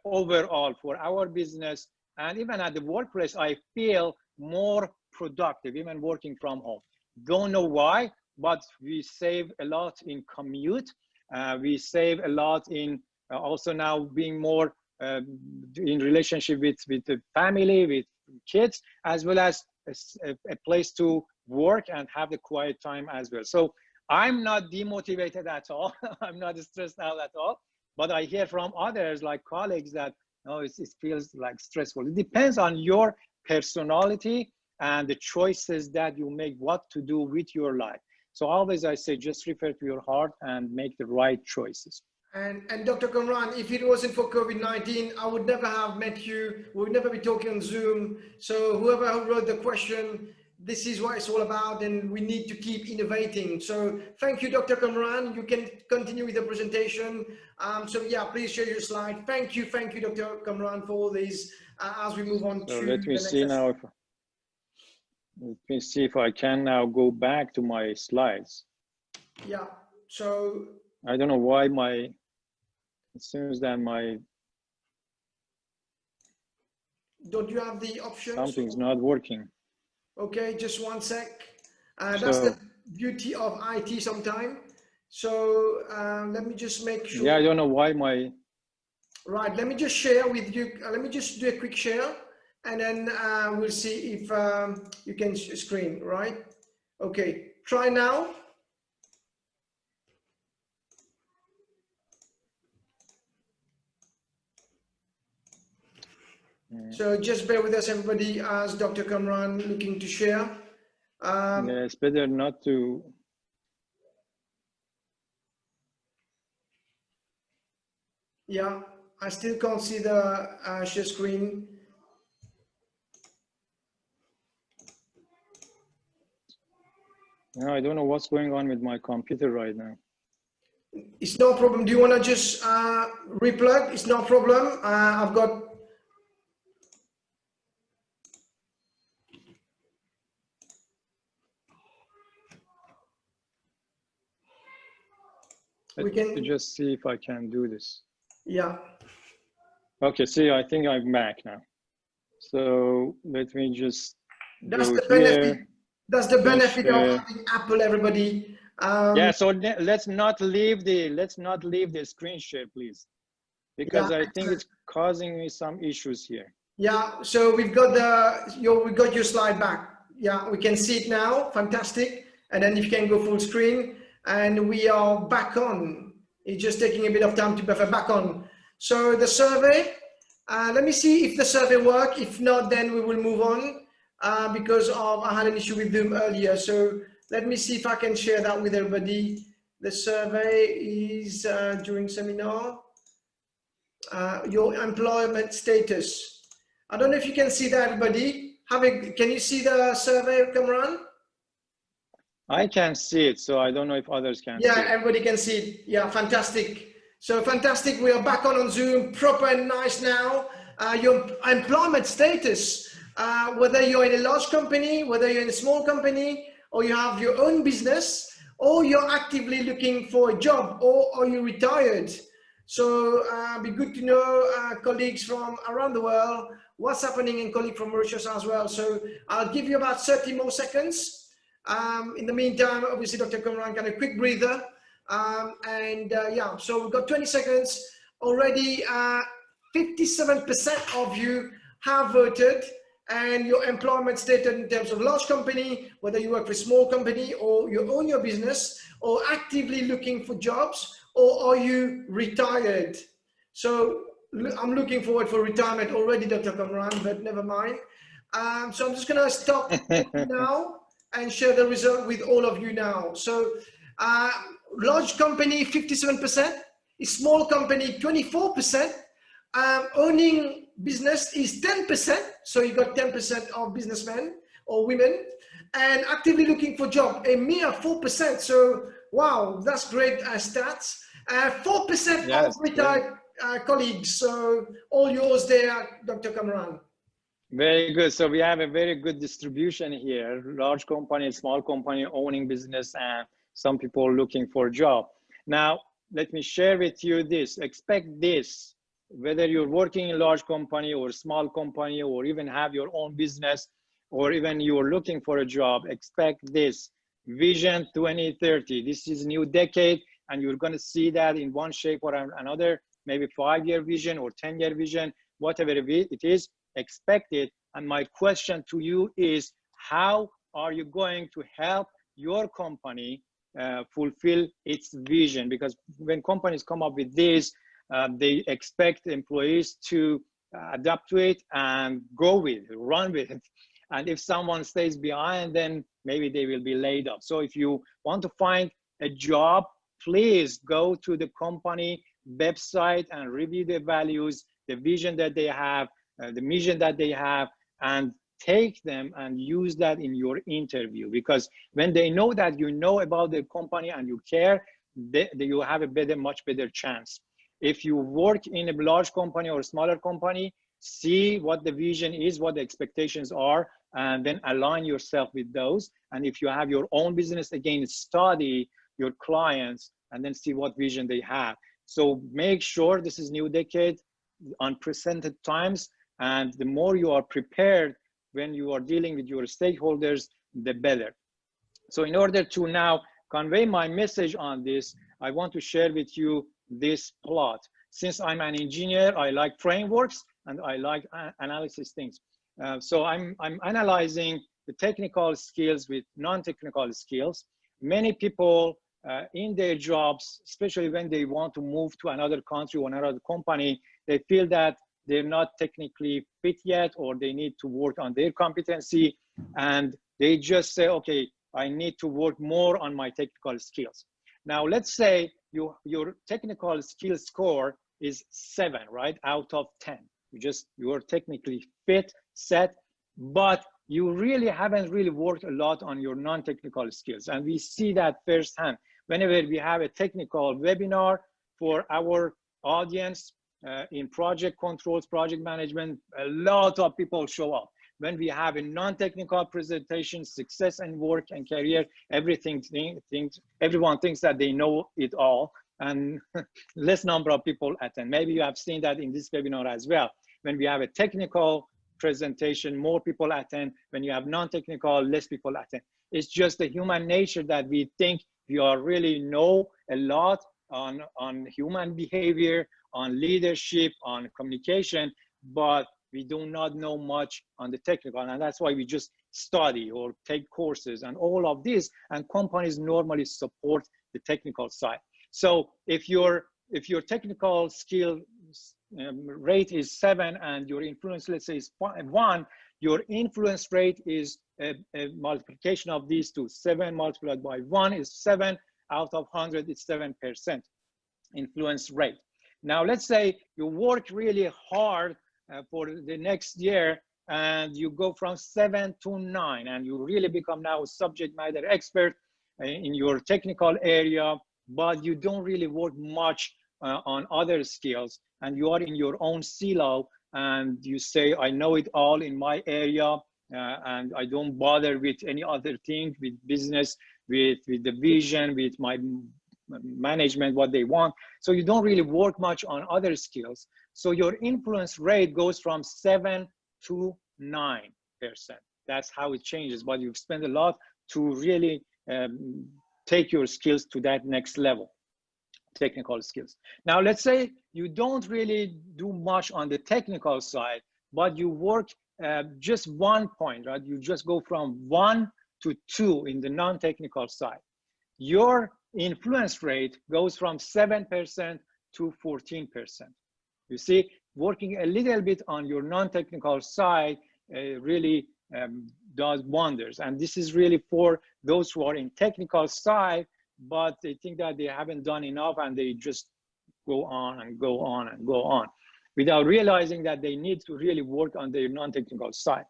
overall for our business. And even at the workplace, I feel more productive, even working from home. Don't know why, but we save a lot in commute. We save a lot in also now being more in relationship with the family, with kids, as well as a place to work and have the quiet time as well. So I'm not demotivated at all. I'm not stressed out at all. But I hear from others, like colleagues, that it feels like stressful. It depends on your personality and the choices that you make, what to do with your life. So always I say, just refer to your heart and make the right choices. And Dr. Kamran, if it wasn't for COVID-19, I would never have met you. We would never be talking on Zoom. So whoever wrote the question, this is what it's all about, and we need to keep innovating. So thank you, Dr. Kamran. You can continue with the presentation. So yeah, please share your slide. Thank you, Dr. Kamran, for all these as we move on So to let me see now let me see if I can now go back to my slides. Yeah, so I don't know why it seems that don't you have the option? Something's not working. Okay, just one sec. That's the beauty of IT sometimes. So let me just make sure. Yeah, I don't know why my... Right, let me just share with you. Let me just do a quick share, and then we'll see if you can screen, right? Okay, try now. So just bear with us, everybody, as Dr. Kamran looking to share. Yeah, it's better not to... Yeah, I still can't see the share screen. No, I don't know what's going on with my computer right now. It's no problem. Do you want to just replug? It's no problem. I've got... We can just see if I can do this. Yeah. Okay, see, I think I'm back now. So let me just That's go the benefit. here. That's the benefit of having Apple, everybody. Yeah, so let's not leave the screen share, please, because yeah, I think it's causing me some issues here. Yeah, so we've got your slide back. Yeah, we can see it now. Fantastic. And then if you can go full screen, and we are back on. It's just taking a bit of time to buffer back on. So the survey, let me see if the survey works. If not, then we will move on because I had an issue with Zoom earlier. So Let me see if I can share that with everybody. The survey is during seminar. Your employment status. I don't know if you can see that, everybody. Can you see the survey, Kamran? I can see it, so I don't know if others can see Yeah, it. everybody can see it. Yeah, fantastic. So fantastic. We are back on Zoom, proper and nice now. Your employment status, whether you're in a large company, whether you're in a small company, or you have your own business, or you're actively looking for a job, or are you retired? So be good to know colleagues from around the world, what's happening, and colleagues from Mauritius as well. So I'll give you about 30 more seconds. In the meantime, obviously, Dr. Kamran got a quick breather. Yeah, so we've got 20 seconds already. 57% of you have voted, and your employment status in terms of large company, whether you work for a small company or you own your business or actively looking for jobs, or are you retired? So I'm looking forward for retirement already, Dr. Kamran, but never mind. So I'm just going to stop now and share the result with all of you now. So large company, 57%, small company, 24%, owning business is 10%. So you got 10% of businessmen or women, and actively looking for job, a mere 4%. So wow, that's great stats. 4% Yes, of retired colleagues. So all yours there, Dr. Kamran. very good. So we have a very good distribution here. Large company, small company, owning business, and some people looking for a job. Now, let me share with you this. Expect this, whether you're working in a large company or small company, or even have your own business, or even you're looking for a job, expect this. Vision 2030. This is new decade, and you're going to see that in one shape or another, maybe 5-year vision or 10-year vision, whatever it is, expect it. And my question to you is, how are you going to help your company fulfill its vision? Because when companies come up with this, they expect employees to adapt to it and go with it, run with it. And if someone stays behind, then maybe they will be laid off. So if you want to find a job, please go to the company website and review the values, the vision that they have, the mission that they have, and take them and use that in your interview. Because when they know that you know about the company and you care, you have a much better chance. If you work in a large company or a smaller company, see what the vision is, what the expectations are, and then align yourself with those. And if you have your own business, again, study your clients and then see what vision they have. So make sure, this is new decade, unprecedented times, and the more you are prepared when you are dealing with your stakeholders, the better. So in order to now convey my message on this, I want to share with you this plot. Since I'm an engineer, I like frameworks and I like analysis things. So I'm analyzing the technical skills with non-technical skills. Many people in their jobs, especially when they want to move to another country or another company, they feel that they're not technically fit yet, or they need to work on their competency, and they just say, okay, I need to work more on my technical skills. Now, let's say your technical skill score is 7, right, out of 10. You're technically fit, set, but you really haven't worked a lot on your non-technical skills. And we see that firsthand. Whenever we have a technical webinar for our audience, in project controls, project management, a lot of people show up. When we have a non-technical presentation, success and work and career, everyone thinks that they know it all, and less number of people attend. Maybe you have seen that in this webinar as well. When we have a technical presentation, more people attend. When you have non-technical, less people attend. It's just the human nature that we think we are really know a lot on human behavior, on leadership, on communication, but we do not know much on the technical. And that's why we just study or take courses and all of this, and companies normally support the technical side. So if your technical skill rate is 7 and your influence, let's say, is 1, your influence rate is a multiplication of these two. 7 multiplied by 1 is 7. Out of 100, it's 7% influence rate. Now, let's say you work really hard for the next year, and you go from 7 to 9, and you really become now a subject matter expert in your technical area, but you don't really work much on other skills, and you are in your own silo, and you say, I know it all in my area, and I don't bother with any other thing, with business, with the vision, with my management, what they want. So you don't really work much on other skills. So your influence rate goes from 7 to 9%. That's how it changes, but you've spent a lot to really take your skills to that next level, technical skills. Now, let's say you don't really do much on the technical side, but you work just 1 point, right? You just go from 1 to 2 in the non-technical side. Your influence rate goes from 7% to 14%. You see, working a little bit on your non-technical side really does wonders. And this is really for those who are in technical side, but they think that they haven't done enough, and they just go on and go on and go on without realizing that they need to really work on their non-technical side.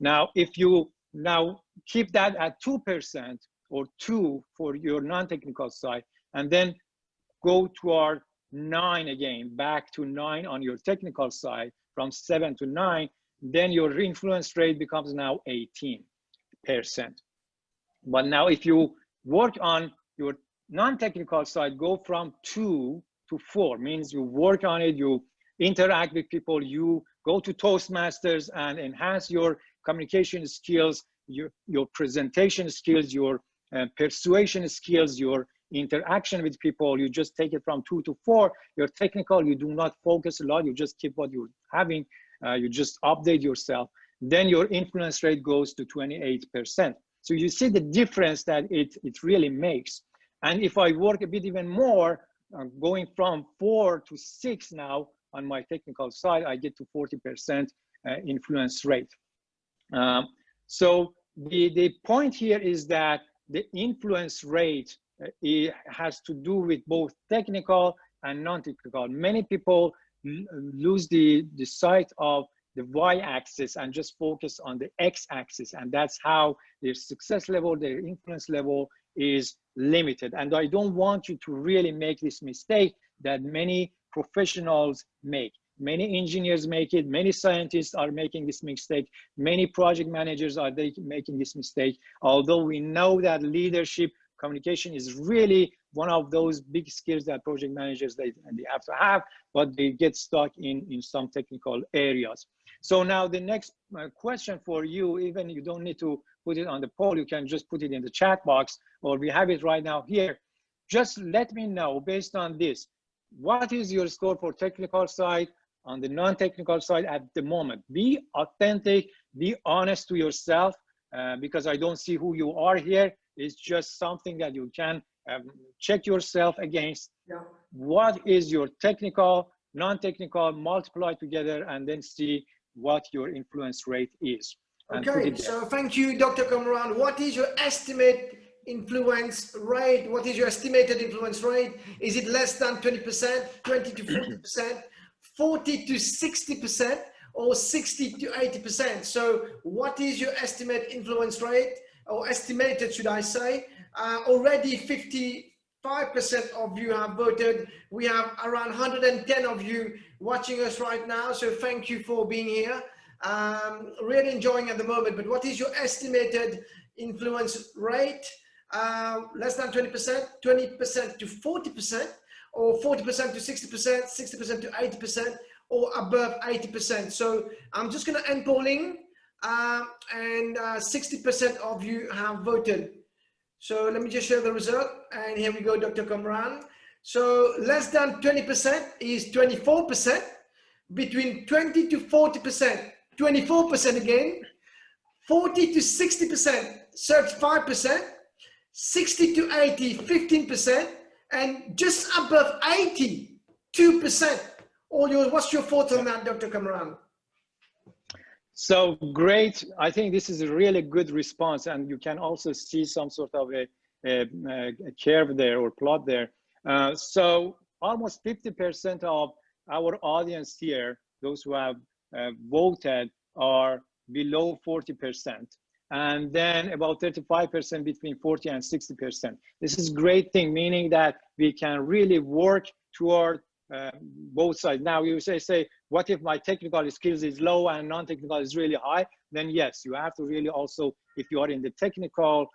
Now, if you now keep that at 2% or 2 for your non-technical side, and then go to our 9 again, back to 9 on your technical side, from 7 to 9, then your influence rate becomes now 18%. But now if you work on your non-technical side, go from 2 to 4, means you work on it, you interact with people, you go to Toastmasters and enhance your communication skills, your presentation skills, your persuasion skills, your interaction with people. You just take it from 2 to 4. You're technical, you do not focus a lot, you just keep what you're having, you just update yourself. Then your influence rate goes to 28%. So you see the difference that it really makes. And if I work a bit even more, going from 4 to 6 now on my technical side, I get to 40% influence rate. So the point here is that the influence rate it has to do with both technical and non-technical. Many people lose the sight of the y-axis and just focus on the x-axis, and that's how their success level, their influence level is limited. And I don't want you to really make this mistake that many professionals make. Many engineers make it, many scientists are making this mistake, many project managers are making this mistake. Although we know that leadership, communication is really one of those big skills that project managers they have to have, but they get stuck in some technical areas. So now the next question for you, even you don't need to put it on the poll, you can just put it in the chat box, or we have it right now here. Just let me know, based on this, what is your score for technical side, on the non-technical side at the moment? Be authentic, be honest to yourself, because I don't see who you are here. It's just something that you can check yourself against. Yeah. What is your technical, non-technical, multiply together, and then see what your influence rate is. Okay, so thank you, Dr. Kamran. What is your estimate influence rate? What is your estimated influence rate? Is it less than 20%, 20 to 40%, 40 to 60%, or 60 to 80%? So what is your estimate influence rate, or estimated, should I say? Already 55% of you have voted. We have around 110 of you watching us right now. So thank you for being here. Really enjoying at the moment, but what is your estimated influence rate? Less than 20%, 20% to 40%, or 40% to 60%, 60% to 80%, or above 80%. So I'm just going to end polling, and 60% of you have voted. So let me just share the result, and here we go, Dr. Kamran. So less than 20% is 24%, between 20 to 40%, 24% again, 40 to 60%, 35%, 60 to 80, 15%, and just above 82%. What's your thoughts on that, Dr. Kamran? So great. I think this is a really good response, and you can also see some sort of a curve there or plot there. So almost 50% of our audience here, those who have voted, are below 40%. And then about 35% between 40 and 60%. This is a great thing, meaning that we can really work toward both sides. Now you say, what if my technical skills is low and non-technical is really high? Then yes, you have to really also, if you are in the technical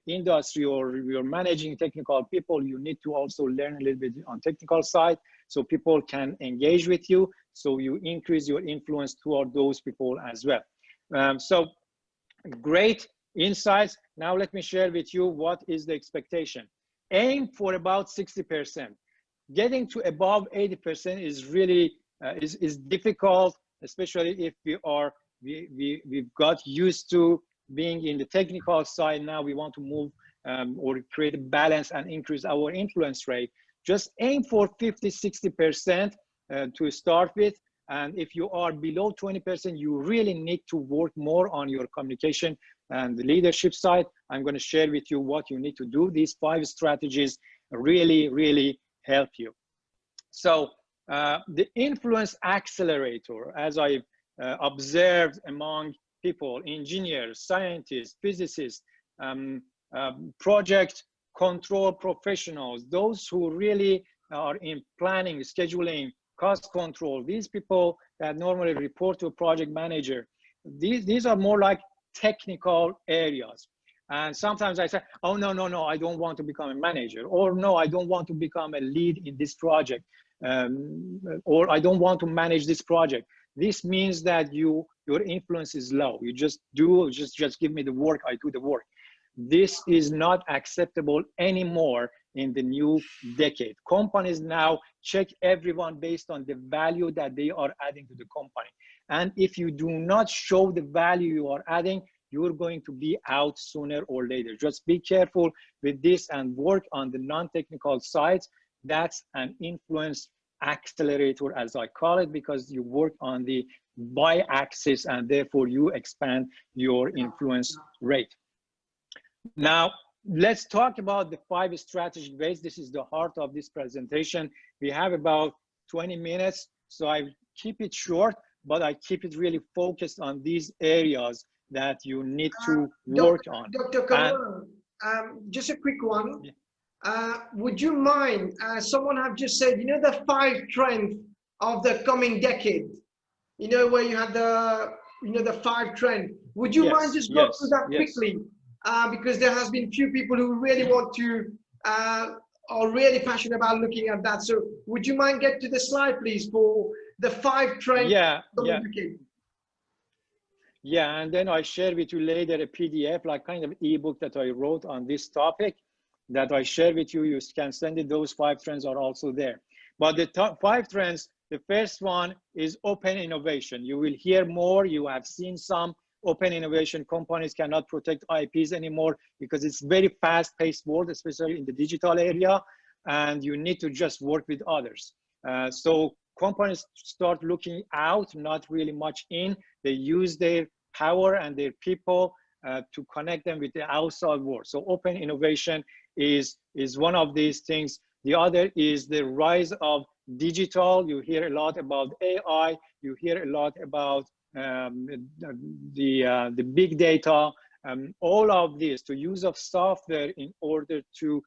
industry or you're managing technical people, you need to also learn a little bit on technical side so people can engage with you. So you increase your influence toward those people as well. So great insights. Now let me share with you what is the expectation. Aim for about 60%. Getting to above 80% is really is difficult, especially if we've got used to being in the technical side. Now we want to move or create a balance and increase our influence rate. Just aim for 50–60% to start with. And if you are below 20%, you really need to work more on your communication and the leadership side. I'm going to share with you what you need to do. These 5 strategies really help you. So the influence accelerator, as I observed among people, engineers, scientists, physicists, project control professionals, those who really are in planning, scheduling, cost control, these people that normally report to a project manager, these are more like technical areas. And sometimes I say, oh, no, I don't want to become a manager, or no, I don't want to become a lead in this project, or I don't want to manage this project. This means that your influence is low. You just give me the work, I do the work. This is not acceptable anymore in the new decade. Companies now check everyone based on the value that they are adding to the company. And if you do not show the value you are adding, you're going to be out sooner or later. Just be careful with this and work on the non-technical sides. That's an influence accelerator, as I call it, because you work on the y-axis and therefore you expand your influence rate. Now, let's talk about the 5 strategic ways. This is the heart of this presentation. We have about 20 minutes, so I keep it short, but I keep it really focused on these areas that you need to work on. Dr. Kamran, just a quick one. Would you mind, someone have just said, you know, the 5 trends of the coming decade, you know, where you had the, you know, the 5 trends. Would you mind just go through that quickly? Because there has been few people who really want to, are really passionate about looking at that. So would you mind get to the slide, please, for the 5 trends? Yeah, and then I share with you later a PDF, like kind of ebook that I wrote on this topic that I share with you. You can send it. Those 5 trends are also there. But the top 5 trends, the first one is open innovation. You will hear more. You have seen some open innovation. Companies cannot protect IPs anymore because it's very fast-paced world, especially in the digital area, and you need to just work with others. So companies start looking out, not really much in. They use their power and their people to connect them with the outside world. So open innovation is one of these things. The other is the rise of digital. You hear a lot about AI. You hear a lot about the big data. All of this, the use of software in order to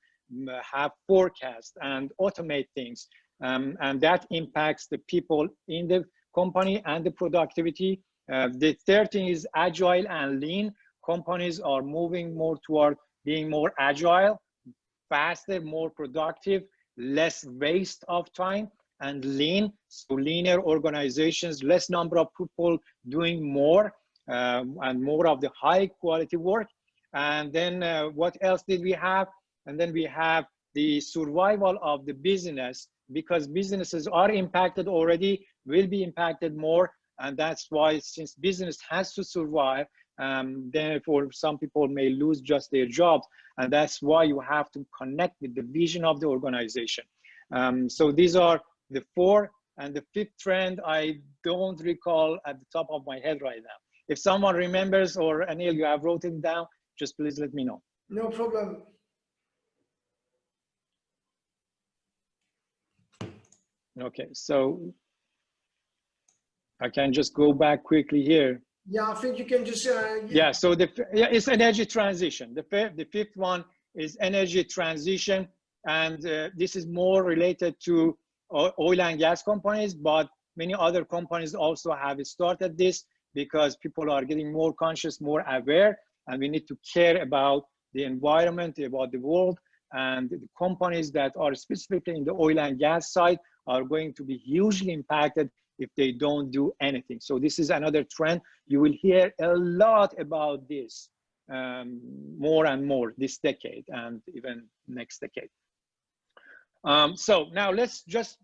have forecasts and automate things. And that impacts the people in the company and the productivity. The third thing is agile and lean. Companies are moving more toward being more agile, faster, more productive, less waste of time, and lean. So leaner organizations, less number of people doing more, and more of the high quality work. And then what else did we have? And then we have the survival of the business, because businesses are impacted already, will be impacted more. And that's why, since business has to survive, therefore some people may lose just their jobs. And that's why you have to connect with the vision of the organization. So these are the 4. And the 5th trend, I don't recall at the top of my head right now. If someone remembers, or Anil, you have wrote it down, just please let me know. No problem. Okay, so I can just go back quickly here. Yeah, I think you can just. Yeah, so it's energy transition. The fifth one is energy transition, and this is more related to oil and gas companies, but many other companies also have started this because people are getting more conscious, more aware, and we need to care about the environment, about the world, and the companies that are specifically in the oil and gas side are going to be hugely impacted if they don't do anything. So this is another trend. You will hear a lot about this more and more this decade and even next decade. So now let's just,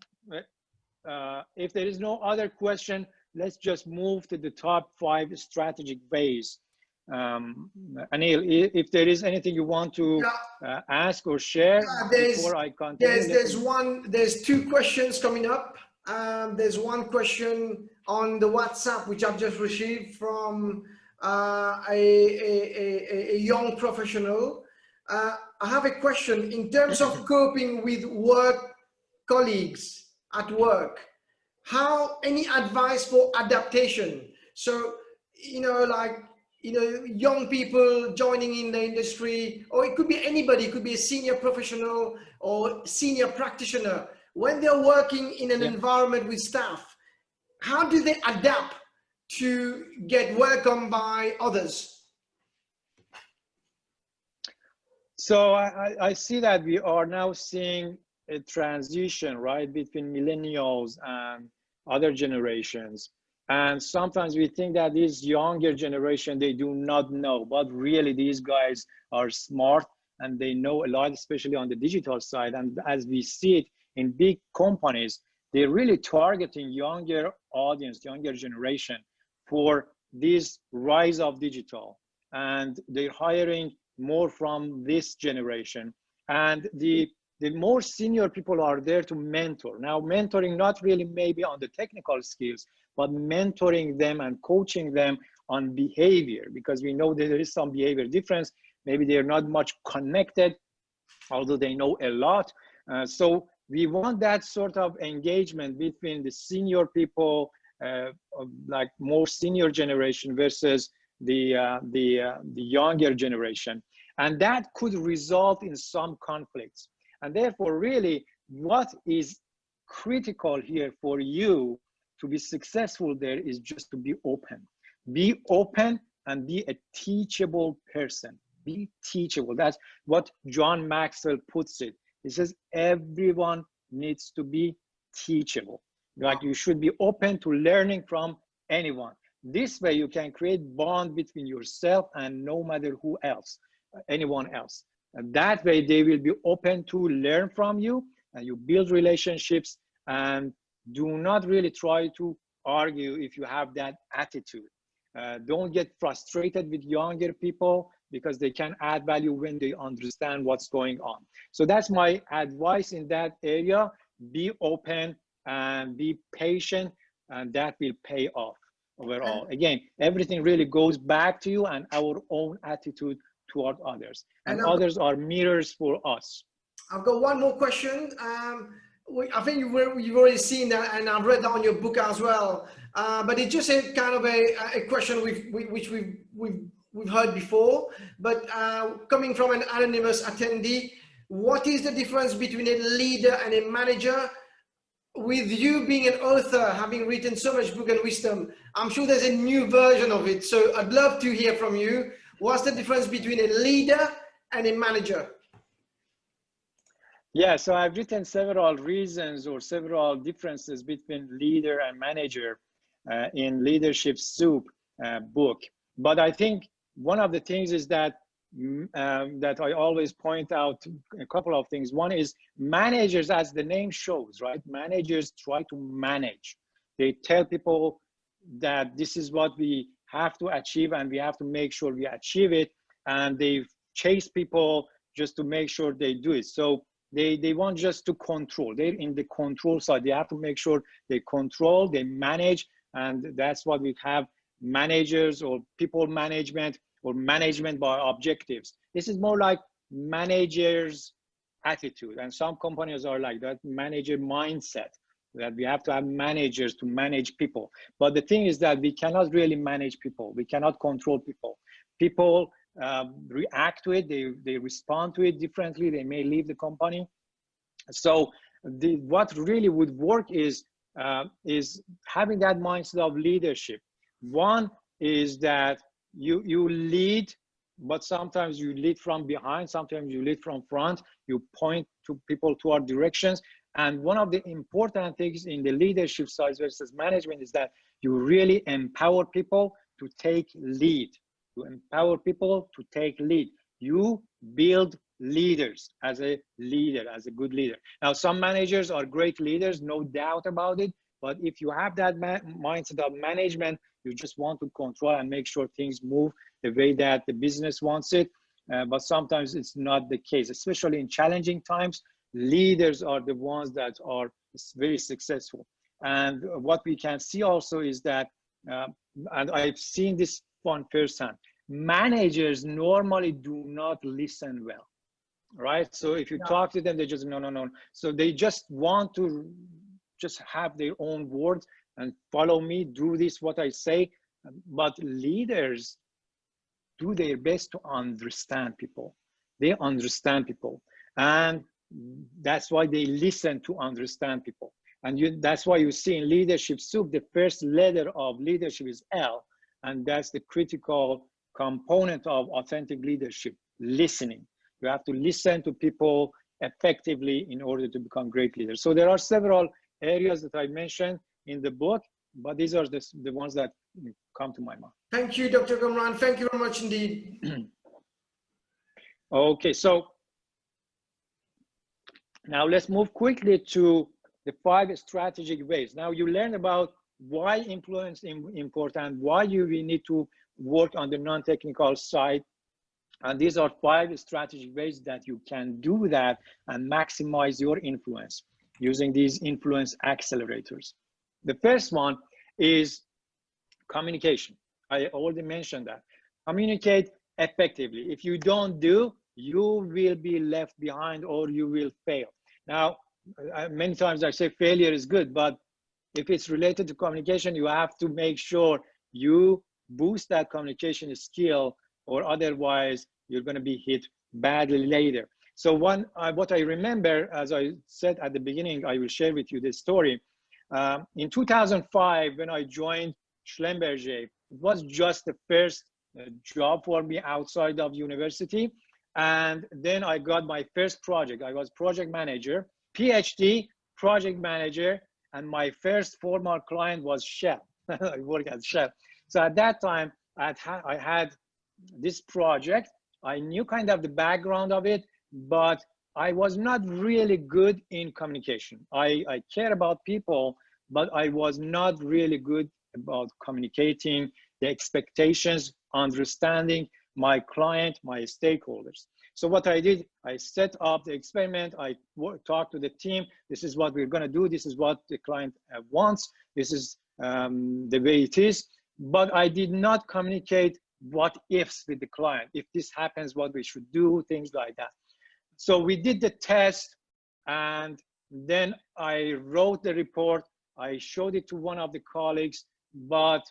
if there is no other question, let's just move to the top 5 strategic ways. Anil, if there is anything you want to ask or share before I continue. There's 2 questions coming up. There's one question on the WhatsApp, which I've just received from a young professional. I have a question in terms of coping with work colleagues at work. Any advice for adaptation? So, young people joining in the industry, or it could be anybody, it could be a senior professional or senior practitioner. When they're working in an environment with staff, how do they adapt to get welcomed by others? So I see that we are now seeing a transition, right, between millennials and other generations. And sometimes we think that this younger generation, they do not know, but really these guys are smart and they know a lot, especially on the digital side. And as we see it in big companies, they're really targeting younger audience, younger generation for this rise of digital. And they're hiring more from this generation. And the more senior people are there to mentor. Now, mentoring not really maybe on the technical skills, but mentoring them and coaching them on behavior, because we know that there is some behavior difference. Maybe they're not much connected, although they know a lot. So we want that sort of engagement between the senior people, like more senior generation versus the younger generation. And that could result in some conflicts. And therefore, really, what is critical here for you to be successful there is just to be open. Be open and be a teachable person. Be teachable. That's what John Maxwell puts it. He says everyone needs to be teachable. Like you should be open to learning from anyone. This way you can create bond between yourself and no matter who else, anyone else. And that way they will be open to learn from you, and you build relationships, and do not really try to argue if you have that attitude. Don't get frustrated with younger people because they can add value when they understand what's going on. So that's my advice in that area. Be open and be patient, and that will pay off overall. Again, everything really goes back to you and our own attitude toward others. And others are mirrors for us. I've got one more question. I think you've already seen that, and I've read that on your book as well. But it's just a kind of a question which we've heard before. But coming from an anonymous attendee, what is the difference between a leader and a manager? With you being an author, having written so much book and wisdom, I'm sure there's a new version of it. So I'd love to hear from you. What's the difference between a leader and a manager? Yeah, so I've written several reasons or several differences between leader and manager in Leadership Soup book. But I think one of the things is that that I always point out a couple of things. One is managers, as the name shows, right? Managers try to manage. They tell people that this is what we have to achieve and we have to make sure we achieve it. And they chase people just to make sure they do it. So they want just to control. They're in the control side. They have to make sure they control, they manage, and that's what we have managers or people management or management by objectives. This is more like managers attitude, and some companies are like that, manager mindset, that we have to have managers to manage people. But the thing is that we cannot really manage people. We cannot control people. People react to it, they respond to it differently, they may leave the company. So what really would work is having that mindset of leadership. One is that you lead, but sometimes you lead from behind, sometimes you lead from front, you point to people toward directions. And one of the important things in the leadership side versus management is that you really empower people to take lead. You empower people to take lead. You build leaders as a leader, as a good leader. Now, some managers are great leaders, no doubt about it. But if you have that mindset of management, you just want to control and make sure things move the way that the business wants it. But sometimes it's not the case, especially in challenging times. Leaders are the ones that are very successful. And what we can see also is that, and I've seen this one firsthand, managers normally do not listen well, right? So if you talk to them, they just, no. So they just want to just have their own words and follow me, do this, what I say. But leaders do their best to understand people. They understand people. And that's why they listen to understand people. And that's why you see in leadership soup, the first letter of leadership is L. And that's the critical component of authentic leadership, listening. You have to listen to people effectively in order to become great leaders. So there are several areas that I mentioned in the book, but these are the ones that come to my mind. Thank you, Dr. Kamran. Thank you very much indeed. Okay, so now let's move quickly to the 5 strategic ways. Now you learned about why influence is important, why we need to work on the non-technical side. And these are 5 strategic ways that you can do that and maximize your influence using these influence accelerators. The first one is communication. I already mentioned that. Communicate effectively. If you don't do, you will be left behind or you will fail. Now, many times I say failure is good, but if it's related to communication, you have to make sure you boost that communication skill, or otherwise you're going to be hit badly later. So what I remember, as I said at the beginning, I will share with you this story. In 2005, when I joined Schlumberger, it was just the first job for me outside of university. And then I got my first project. I was project manager, PhD, project manager, and my first formal client was Shell. I worked at Shell. So at that time, I had this project. I knew kind of the background of it, but I was not really good in communication. I care about people, but I was not really good about communicating the expectations, understanding my client, my stakeholders. So what I did, I set up the experiment. I talked to the team. This is what we're going to do. This is what the client wants. This is the way it is. But I did not communicate what ifs with the client. If this happens, what we should do, things like that. So we did the test, and then I wrote the report. I showed it to one of the colleagues, but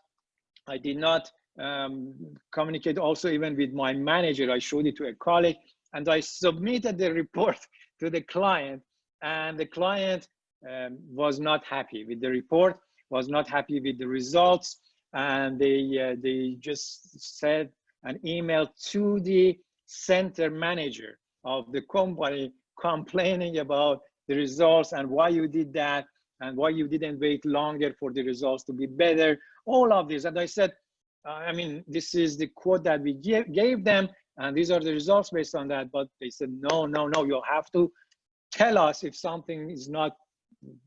I did not communicate also even with my manager. I showed it to a colleague, and I submitted the report to the client, and the client was not happy with the report, was not happy with the results, and they just sent an email to the center manager of the company complaining about the results and why you did that and why you didn't wait longer for the results to be better, all of this. And I said, I mean, this is the quote that we gave them, and these are the results based on that. But they said, no, you have to tell us if something is not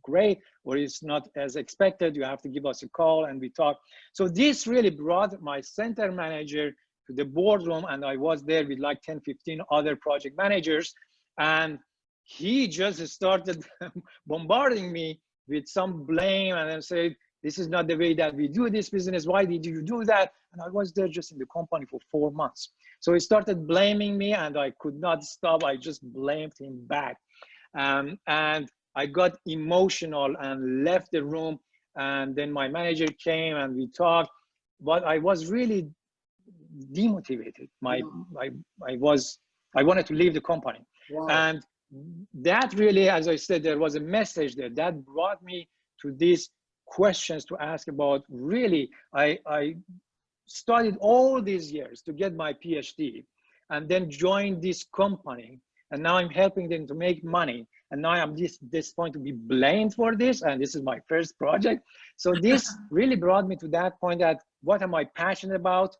great or it's not as expected. You have to give us a call, and we talk. So this really brought my center manager to the boardroom, and I was there with like 10, 15 other project managers, and he just started bombarding me with some blame and then said, This is not the way that we do this business. Why did you do that? And I was there just in the company for 4 months. So he started blaming me and I could not stop. I just blamed him back. And I got emotional and left the room. And then my manager came and we talked, but I was really demotivated. I wanted to leave the company. Wow. And that really, as I said, there was a message there that brought me to these questions to ask about. Really, I studied all these years to get my PhD and then joined this company. And now I'm helping them to make money. And now I'm this point to be blamed for this. And this is my first project. So this really brought me to that point that what am I passionate about?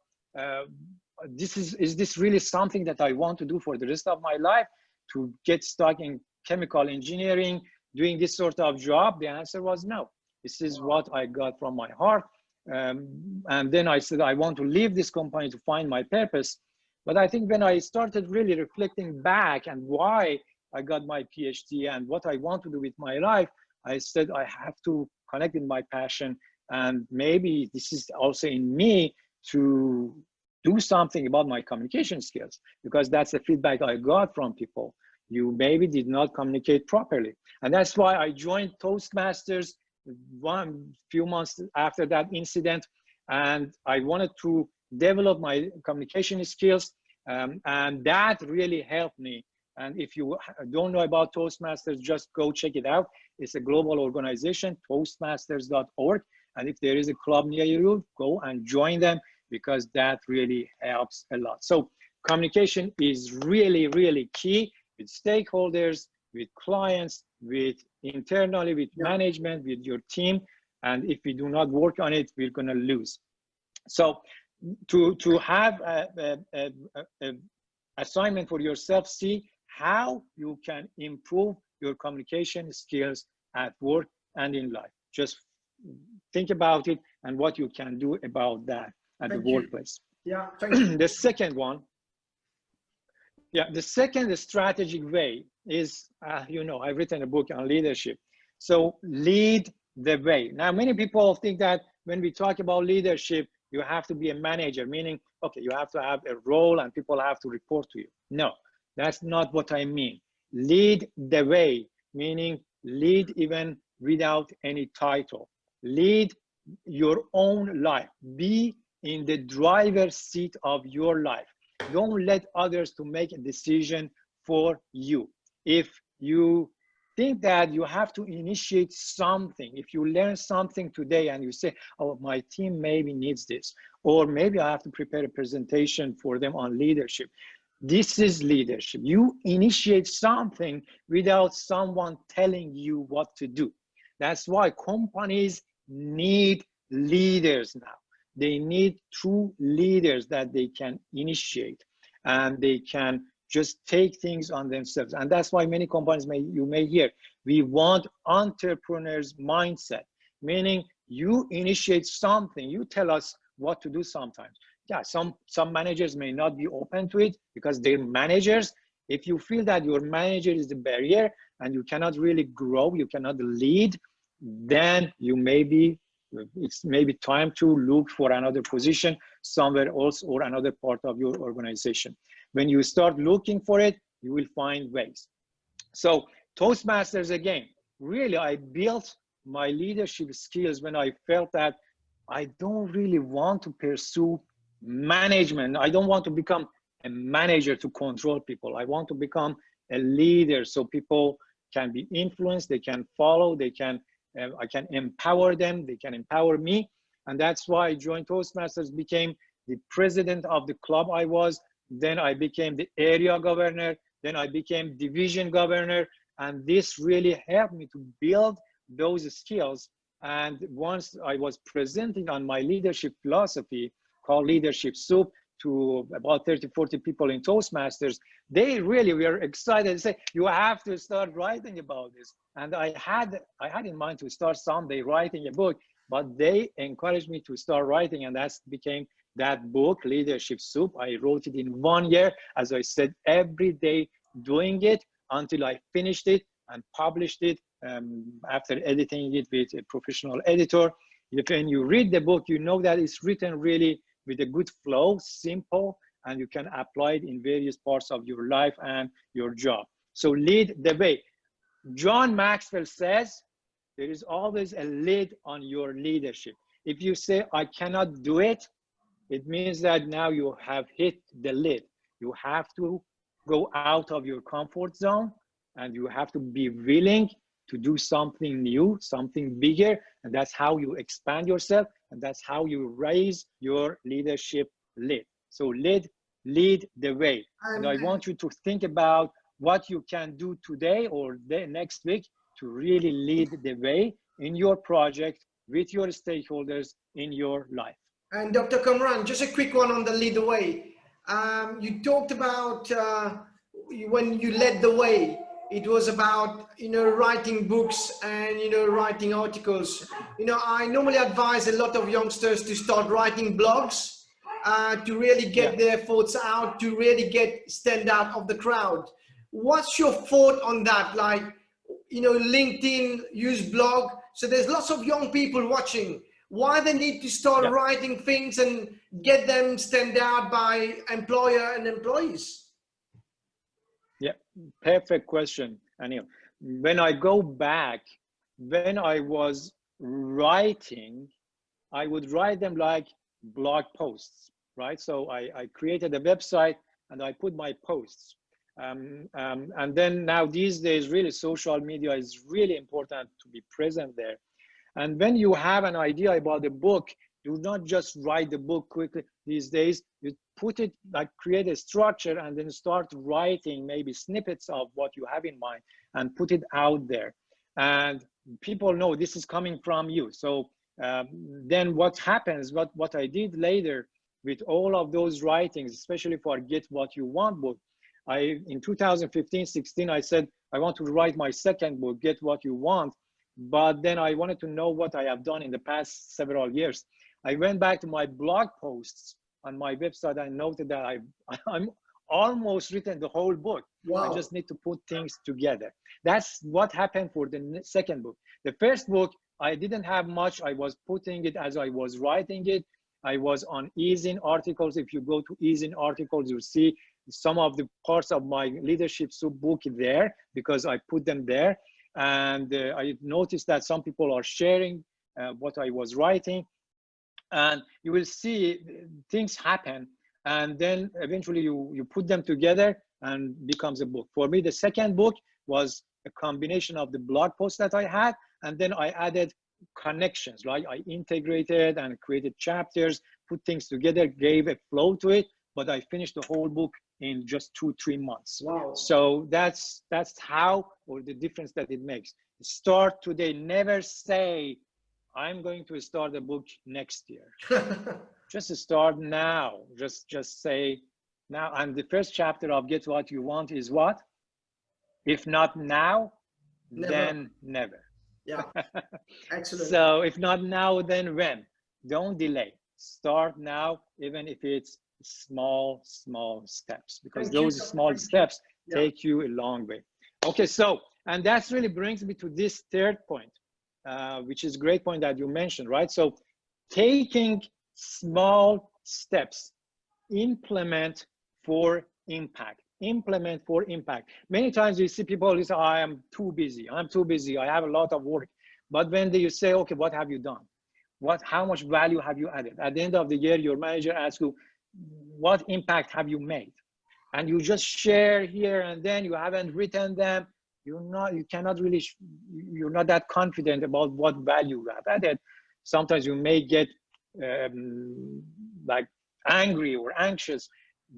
Is this really something that I want to do for the rest of my life? To get stuck in chemical engineering, doing this sort of job? The answer was no. This is what I got from my heart. And then I said, I want to leave this company to find my purpose. But I think when I started really reflecting back and why I got my PhD and what I want to do with my life, I said, I have to connect with my passion. And maybe this is also in me to do something about my communication skills, because that's the feedback I got from people. You maybe did not communicate properly. And that's why I joined Toastmasters few months after that incident. And I wanted to develop my communication skills. And that really helped me. And if you don't know about Toastmasters, just go check it out. It's a global organization, toastmasters.org. And if there is a club near you, go and join them, because that really helps a lot. So communication is really, really key with stakeholders, with clients, with internally, with management, with your team. And if we do not work on it, we're gonna lose. So to have a assignment for yourself, see how you can improve your communication skills at work and in life. Just think about it and what you can do about that at the workplace. Yeah, thank you. The second one, the second strategic way is, you know, I've written a book on leadership. So lead the way. Now, many people think that when we talk about leadership, you have to be a manager, meaning, okay, you have to have a role and people have to report to you. No, that's not what I mean. Lead the way, meaning lead even without any title. Lead your own life. Be in the driver's seat of your life. Don't let others to make a decision for you. If you think that you have to initiate something, if you learn something today and you say, oh, my team maybe needs this, or maybe I have to prepare a presentation for them on leadership. This is leadership. You initiate something without someone telling you what to do. That's why companies need leaders now. They need true leaders that they can initiate and they can just take things on themselves. And that's why many companies you may hear, we want entrepreneurs mindset, meaning you initiate something, you tell us what to do sometimes. Yeah, some managers may not be open to it because they're managers. If you feel that your manager is the barrier and you cannot really grow, you cannot lead, then it's maybe time to look for another position somewhere else or another part of your organization. When you start looking for it, you will find ways. So Toastmasters, again, really, I built my leadership skills when I felt that I don't really want to pursue management. I don't want to become a manager to control people. I want to become a leader so people can be influenced, they can follow, I can empower them, they can empower me. And that's why I joined Toastmasters, became the president of the club I was. Then I became the area governor. Then I became division governor. And this really helped me to build those skills. And once I was presenting on my leadership philosophy called Leadership Soup to about 30, 40 people in Toastmasters, they really were excited to say, you have to start writing about this. And I had in mind to start someday writing a book, but they encouraged me to start writing, and that became that book, Leadership Soup. I wrote it in 1 year, as I said, every day doing it until I finished it and published it after editing it with a professional editor. When you read the book, you know that it's written really with a good flow, simple, and you can apply it in various parts of your life and your job. So lead the way. John Maxwell says there is always a lid on your leadership. If you say, I cannot do it, it means that now you have hit the lid. You have to go out of your comfort zone, and you have to be willing to do something new, something bigger, and that's how you expand yourself, and that's how you raise your leadership lid. So lead the way. And I want you to think about what you can do today or the next week to really lead the way in your project, with your stakeholders, in your life. And Dr. Kamran, just a quick one on the lead the way. You talked about when you led the way, it was about, writing books and, writing articles. I normally advise a lot of youngsters to start writing blogs to really get their thoughts out, to really stand out of the crowd. What's your thought on that? Like, LinkedIn, use blog. So there's lots of young people watching. Why they need to start writing things and get them stand out by employer and employees? Yeah, perfect question, Anil. When I go back, when I was writing, I would write them like blog posts, right? So I created a website and I put my posts. And then now these days, really social media is really important to be present there. And when you have an idea about a book, do not just write the book quickly. These days, you put it, like create a structure and then start writing maybe snippets of what you have in mind and put it out there. And people know this is coming from you. So then what happens, what I did later with all of those writings, especially for Get What You Want book, in 2015-16, I said, I want to write my second book, Get What You Want. But then I wanted to know what I have done in the past several years. I went back to my blog posts on my website and noted that I'm almost written the whole book. Wow. I just need to put things together. That's what happened for the second book. The first book, I didn't have much. I was putting it as I was writing it. I was on ease-in articles. If you go to ease-in articles, you'll see some of the parts of my leadership book there because I put them there. And I noticed that some people are sharing what I was writing, and you will see things happen, and then eventually you put them together and becomes a book. For me, the second book was a combination of the blog posts that I had, and then I added connections, right? I integrated and created chapters, put things together, gave a flow to it, but I finished the whole book in just 2-3 months. Wow. So that's how, or the difference that it makes. Start today. Never say, I'm going to start a book next year. Just start now. Just say now. And the first chapter of Get What You Want is what? If not now, then never. Yeah, excellent. So if not now, then when? Don't delay. Start now, even if it's small steps, because those small steps take you a long way. Okay, so, and that's really brings me to this third point, which is a great point that you mentioned, right? So taking small steps, implement for impact. Implement for impact. Many times you see people who say, I am too busy, I have a lot of work. But when you say, okay, what have you done? How much value have you added? At the end of the year, your manager asks you, what impact have you made? And you just share here and then, you haven't written them. You're not that confident about what value you have added. Sometimes you may get like angry or anxious,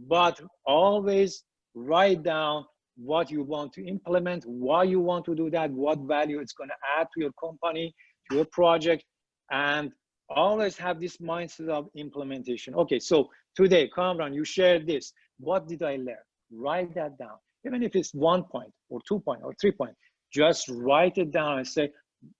but always write down what you want to implement, why you want to do that, what value it's going to add to your company, to your project, and always have this mindset of implementation. Okay, so today, Kamran, you shared this. What did I learn? Write that down. Even if it's 1 point or 2 point or 3 point, just write it down and say,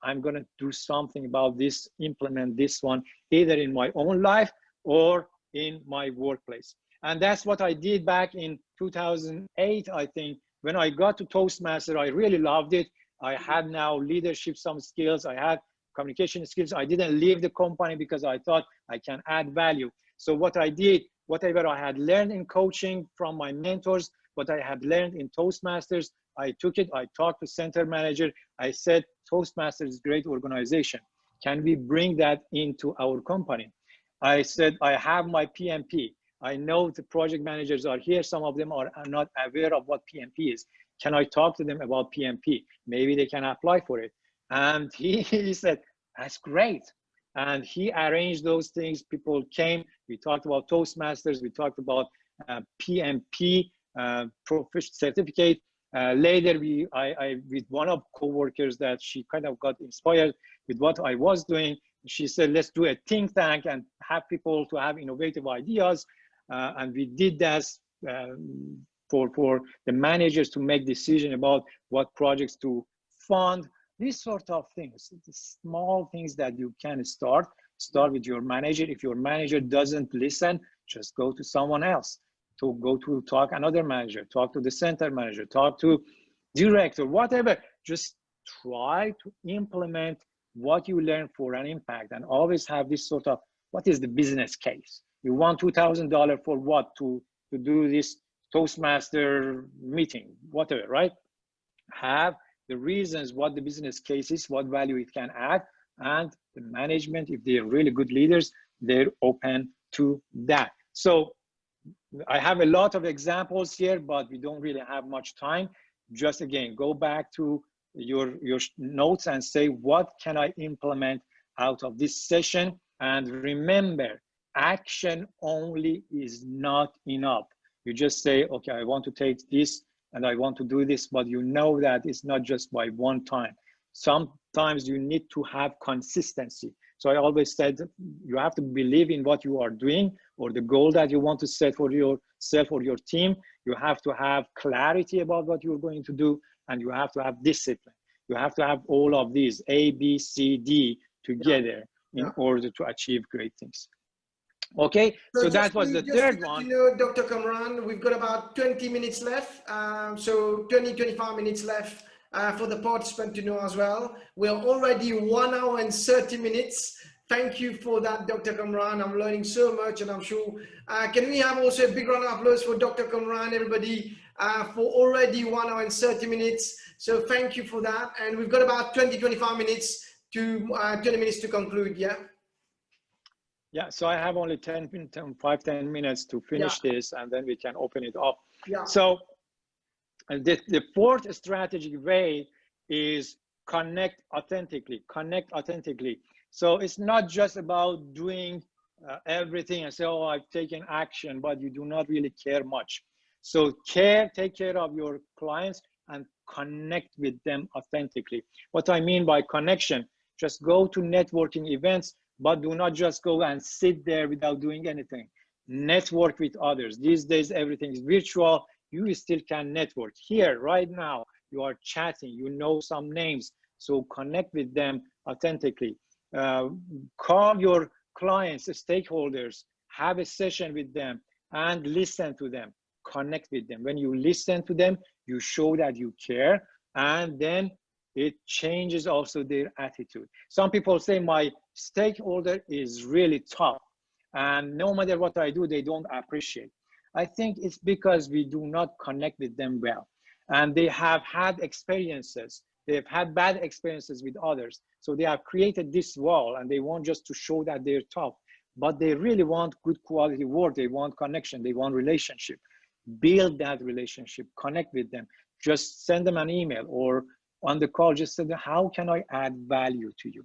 I'm going to do something about this, implement this one, either in my own life or in my workplace. And that's what I did back in 2008, I think. When I got to Toastmaster, I really loved it. I had now leadership, some skills. I had communication skills. I didn't leave the company because I thought I can add value. So what I did, whatever I had learned in coaching from my mentors, what I had learned in Toastmasters, I took it, I talked to center manager. I said, Toastmasters is a great organization. Can we bring that into our company? I said, I have my PMP. I know the project managers are here. Some of them are not aware of what PMP is. Can I talk to them about PMP? Maybe they can apply for it. And he said, that's great. And he arranged those things. People came, we talked about Toastmasters, we talked about PMP, professional certificate. Later, with one of coworkers that she kind of got inspired with what I was doing, she said, let's do a think tank and have people to have innovative ideas. And we did that for the managers to make decision about what projects to fund, these sort of things, the small things that you can start with your manager. If your manager doesn't listen, just go to someone else. To go to talk another manager, talk to the center manager, talk to director, whatever. Just try to implement what you learn for an impact, and always have this sort of, what is the business case? You want $2,000 for what? To do this Toastmaster meeting, whatever, right? Have the reasons, what the business case is, what value it can add, and the management, if they're really good leaders, they're open to that. So I have a lot of examples here, but we don't really have much time. Just again, go back to your notes and say, what can I implement out of this session? And remember, action only is not enough. You just say, okay, I want to take this and I want to do this, but you know that it's not just by one time. Sometimes you need to have consistency. So I always said, you have to believe in what you are doing, or the goal that you want to set for yourself or your team. You have to have clarity about what you're going to do, and you have to have discipline. You have to have all of these, A, B, C, D, together in order to achieve great things. Okay, so that was the third one. You know, Dr. Kamran, we've got about 20 minutes left. So 25 minutes left for the participant to know as well. We're already 1 hour and 30 minutes. Thank you for that, Dr. Kamran. I'm learning so much, and I'm sure. Can we have also a big round of applause for Dr. Kamran, everybody, for already 1 hour and 30 minutes. So thank you for that. And we've got about 25 minutes to 20 minutes to conclude, yeah? Yeah, so I have only 10 minutes to finish this, and then we can open it up. Yeah. So the fourth strategic way is connect authentically. So it's not just about doing everything and say, oh, I've taken action, but you do not really care much. So take care of your clients and connect with them authentically. What I mean by connection, just go to networking events, but do not just go and sit there without doing anything. Network with others. These days, everything is virtual. You still can network. Here, right now, you are chatting, you know some names, so connect with them authentically. Call your clients, stakeholders, have a session with them and listen to them, connect with them. When you listen to them, you show that you care, and then it changes also their attitude. Some people say my stakeholder is really tough, and no matter what I do, they don't appreciate. I think it's because we do not connect with them well, and they have had experiences. They've had bad experiences with others. So they have created this wall, and they want just to show that they're tough, but they really want good quality work. They want connection, they want relationship. Build that relationship, connect with them. Just send them an email, or on the call, just say, how can I add value to you?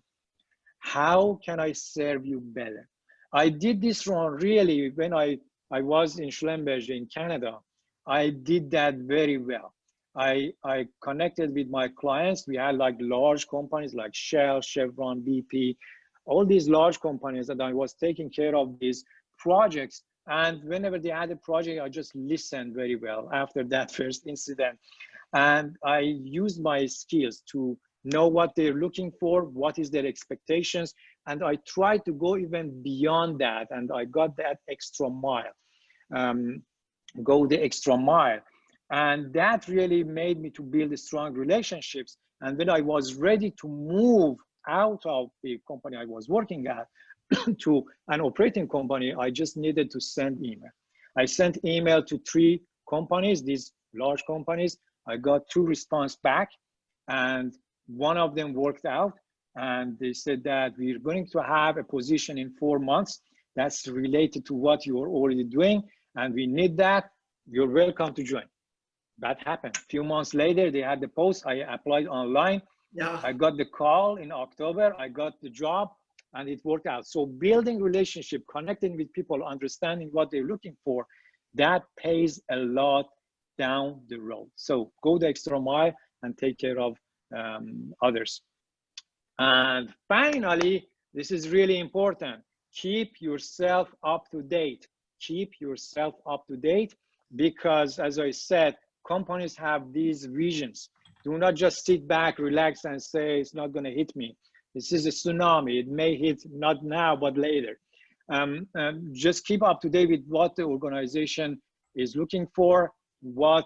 How can I serve you better? I did this wrong really when I was in Schlumberger in Canada. I did that very well. I connected with my clients. We had like large companies like Shell, Chevron, BP, all these large companies that I was taking care of these projects. And whenever they had a project, I just listened very well after that first incident. And I used my skills to know what they're looking for, what is their expectations. And I tried to go even beyond that. And I got that extra mile, go the extra mile. And that really made me to build strong relationships. And when I was ready to move out of the company I was working at to an operating company, I just needed to send email. I sent email to 3 companies, these large companies. I got 2 response back, and one of them worked out, and they said that we're going to have a position in 4 months that's related to what you're already doing, and we need that. You're welcome to join. That happened. A few months later, they had the post. I applied online. Yeah. I got the call in October. I got the job, and it worked out. So building relationship, connecting with people, understanding what they're looking for, that pays a lot down the road. So go the extra mile and take care of others. And finally, this is really important. Keep yourself up to date. Keep yourself up to date, because as I said, companies have these visions. Do not just sit back, relax, and say, it's not going to hit me. This is a tsunami. It may hit not now, but later. Just keep up to date with what the organization is looking for, what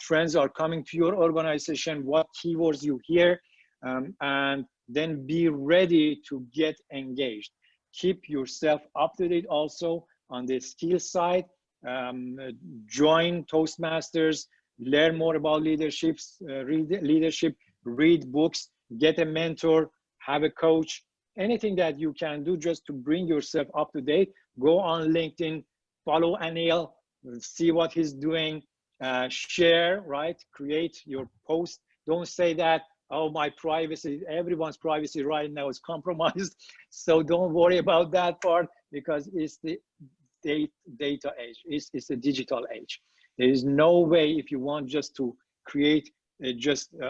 trends are coming to your organization, what keywords you hear, and then be ready to get engaged. Keep yourself up to date also on the skill side. Join Toastmasters, learn more about leadership, read books, get a mentor, have a coach, anything that you can do just to bring yourself up to date. Go on LinkedIn, follow Anil, see what he's doing, share, right? Create your post. Don't say that, oh, my privacy, everyone's privacy right now is compromised. So don't worry about that part, because it's the data age, it's the digital age. There is no way, if you want just to create,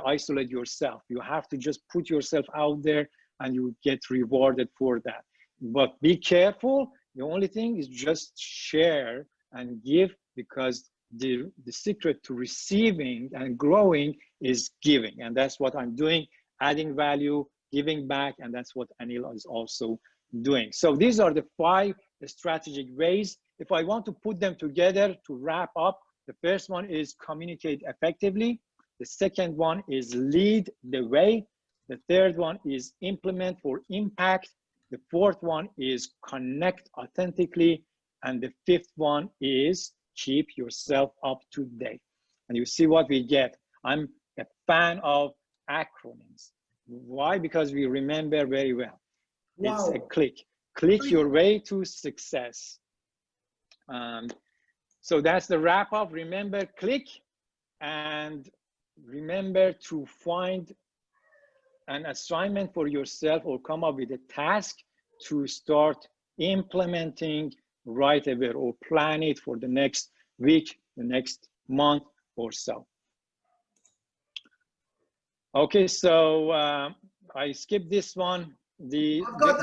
isolate yourself. You have to just put yourself out there and you get rewarded for that. But be careful. The only thing is just share and give, because the secret to receiving and growing is giving. And that's what I'm doing, adding value, giving back. And that's what Anil is also doing. So these are the 5 strategic ways. If I want to put them together to wrap up, the first one is communicate effectively. The second one is lead the way. The third one is implement for impact. The fourth one is connect authentically. And the fifth one is keep yourself up to date. And you see what we get. I'm a fan of acronyms. Why? Because we remember very well. Wow. It's a click. Click your way to success. So that's the wrap up. Remember, click, and remember to find an assignment for yourself or come up with a task to start implementing right away, or plan it for the next week, the next month or so. Okay, so I skipped this one. The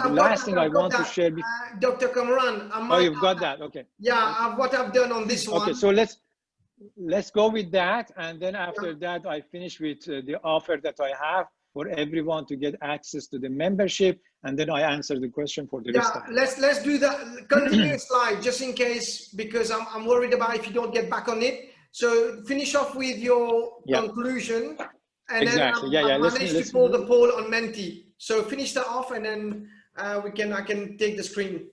last thing I want to share. Dr. Kamran, Oh, you've got that. Okay. Yeah, okay. what I've done on this one. Okay, so let's go with that, and then after that, I finish with the offer that I have for everyone to get access to the membership, and then I answer the question for the rest of it. Let's do that. Continue slide just in case, because I'm worried about if you don't get back on it. So finish off with your conclusion, and exactly. then I managed to pull the poll on Menti. So finish that off, and then I can take the screen.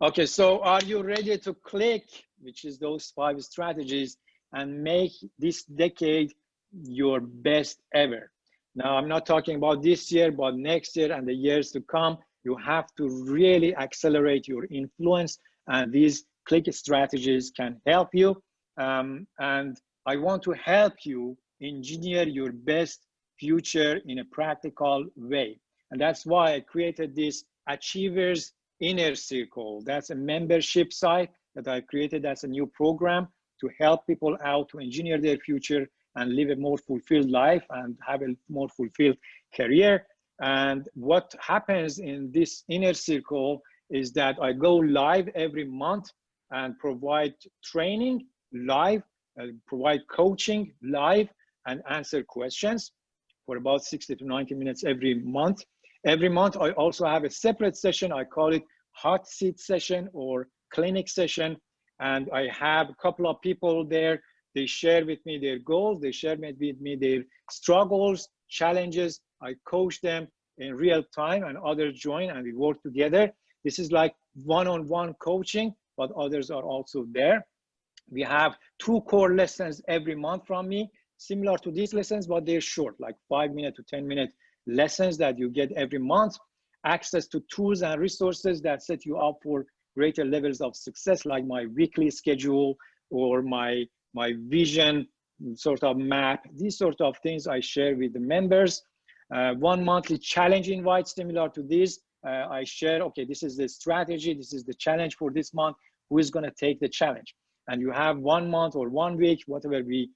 Okay, so are you ready to click, which is those 5 strategies, and make this decade your best ever? Now, I'm not talking about this year, but next year and the years to come. You have to really accelerate your influence, and these click strategies can help you. And I want to help you engineer your best future in a practical way. And that's why I created this Achievers Inner Circle. That's a membership site that I created as a new program to help people out to engineer their future and live a more fulfilled life and have a more fulfilled career. And what happens in this inner circle is that I go live every month and provide training live, provide coaching live, and answer questions for about 60 to 90 minutes every month. Every month, I also have a separate session. I call it hot seat session or clinic session. And I have a couple of people there. They share with me their goals. They share with me their struggles, challenges, I coach them in real time and others join and we work together. This is like one-on-one coaching, but others are also there. We have 2 core lessons every month from me, similar to these lessons, but they're short, like 5-minute to 10-minute lessons that you get every month. Access to tools and resources that set you up for greater levels of success, like my weekly schedule or my vision sort of map. These sort of things I share with the members. 1 monthly challenge invite similar to this. I share, okay, this is the strategy, this is the challenge for this month. Who is going to take the challenge? And you have 1 month or 1 week, whatever we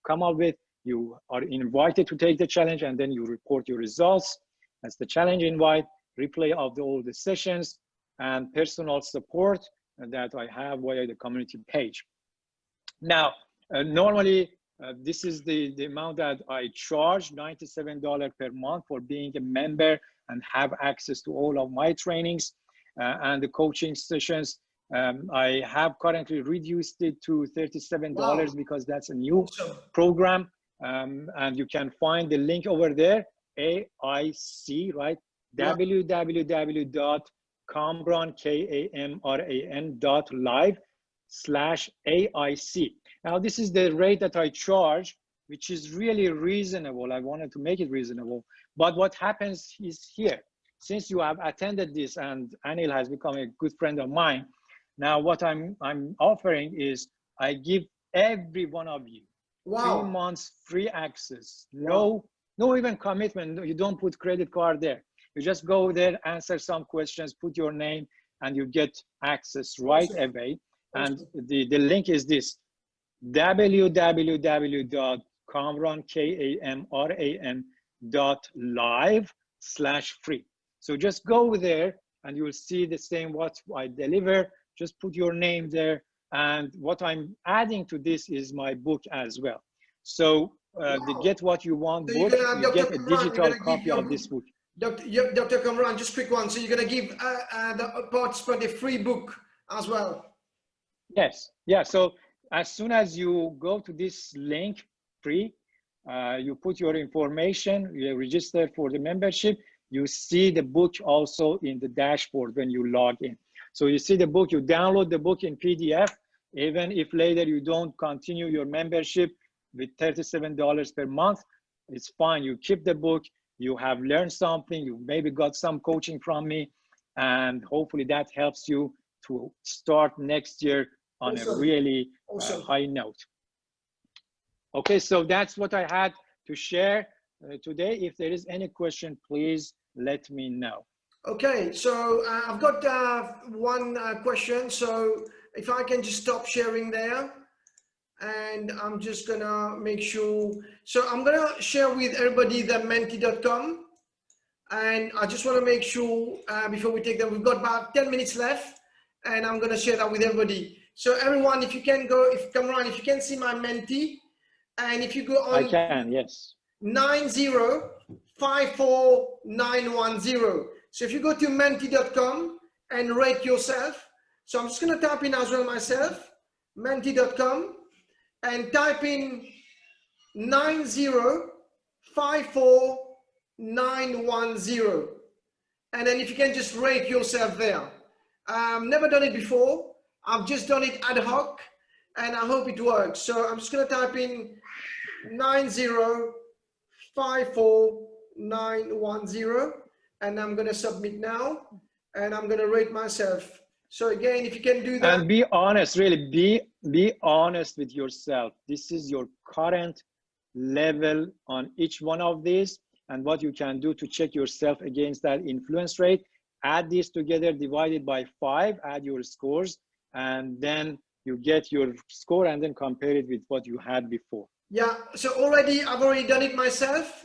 come up with, you are invited to take the challenge and then you report your results. That's the challenge invite, replay of all the sessions, and personal support that I have via the community page. Now, normally, this is the amount that I charge, $97 per month for being a member and have access to all of my trainings and the coaching sessions. I have currently reduced it to $37 Wow. because that's a new Awesome. program. And you can find the link over there, AIC, right? Yeah. www.kamran.live/AIC. Now, this is the rate that I charge, which is really reasonable. I wanted to make it reasonable. But what happens is here, since you have attended this and Anil has become a good friend of mine, now what I'm offering is I give every one of you 3 months free access. No even commitment. You don't put credit card there. You just go there, answer some questions, put your name, and you get access right away. And the link is this, www.kamran.live/free. So just go there and you will see the same what I deliver. Just put your name there. And what I'm adding to this is my book as well. So the Get What You Want So book, you get a digital copy of this book. Dr. Kamran, just quick one. So you're going to give the participant a free book as well? Yes. Yeah. So as soon as you go to this link, free, you put your information, you register for the membership, you see the book also in the dashboard when you log in. So you see the book, you download the book in PDF, even if later you don't continue your membership with $37 per month, it's fine. You keep the book, you have learned something, you maybe got some coaching from me, and hopefully that helps you to start next year on a really high note. Okay, so that's what I had to share today. If there is any question, please let me know. Okay, so I've got one question. So if I can just stop sharing there, and I'm just gonna make sure. So I'm gonna share with everybody the menti.com, and I just want to make sure before we take them, we've got about 10 minutes left, and I'm gonna share that with everybody. So everyone, if you can go, if Kamran, if you can see my Menti, and if you go on, I can, yes. 9054910. So if you go to menti.com and rate yourself, so I'm just going to type in as well myself, menti.com, and type in 9054910. And then if you can just rate yourself there. Never done it before. I've just done it ad hoc, and I hope it works. So I'm just going to type in 9054910, and I'm going to submit now, and I'm going to rate myself. So again, if you can do that. And be honest, really, be honest with yourself. This is your current level on each one of these, and what you can do to check yourself against that influence rate. Add these together, divide it by 5, add your scores, and then you get your score and then compare it with what you had before. Yeah, so I've already done it myself.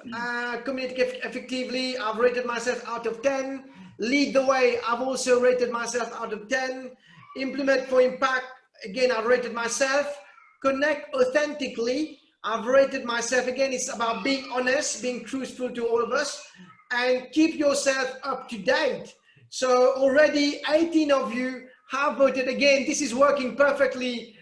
Communicate effectively, I've rated myself out of 10. Lead the way, I've also rated myself out of 10. Implement for impact, again, I've rated myself. Connect authentically, I've rated myself. Again, it's about being honest, being truthful to all of us, and keep yourself up to date. So already 18 of you have voted. Again, this is working perfectly,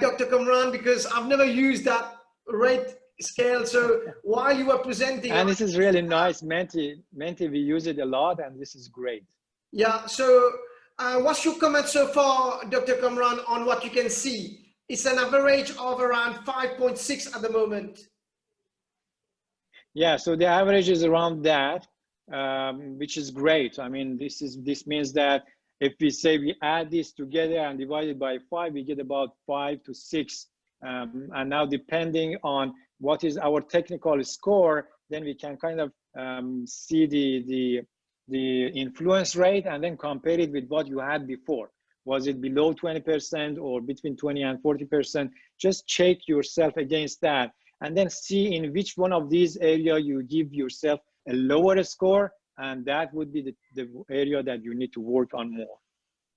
Dr. Kamran, because I've never used that rate scale. So while you were presenting, and this is really nice, Menti. We use it a lot, and this is great. Yeah. So what's your comment so far, Dr. Kamran, on what you can see? It's an average of around 5.6 at the moment. Yeah, so the average is around that, which is great. I mean, this means that if we say we add this together and divide it by 5, we get about 5 to 6. And now depending on what is our technical score, then we can kind of see the influence rate and then compare it with what you had before. Was it below 20% or between 20 and 40%? Just check yourself against that and then see in which one of these areas you give yourself a lower score, and that would be the area that you need to work on more.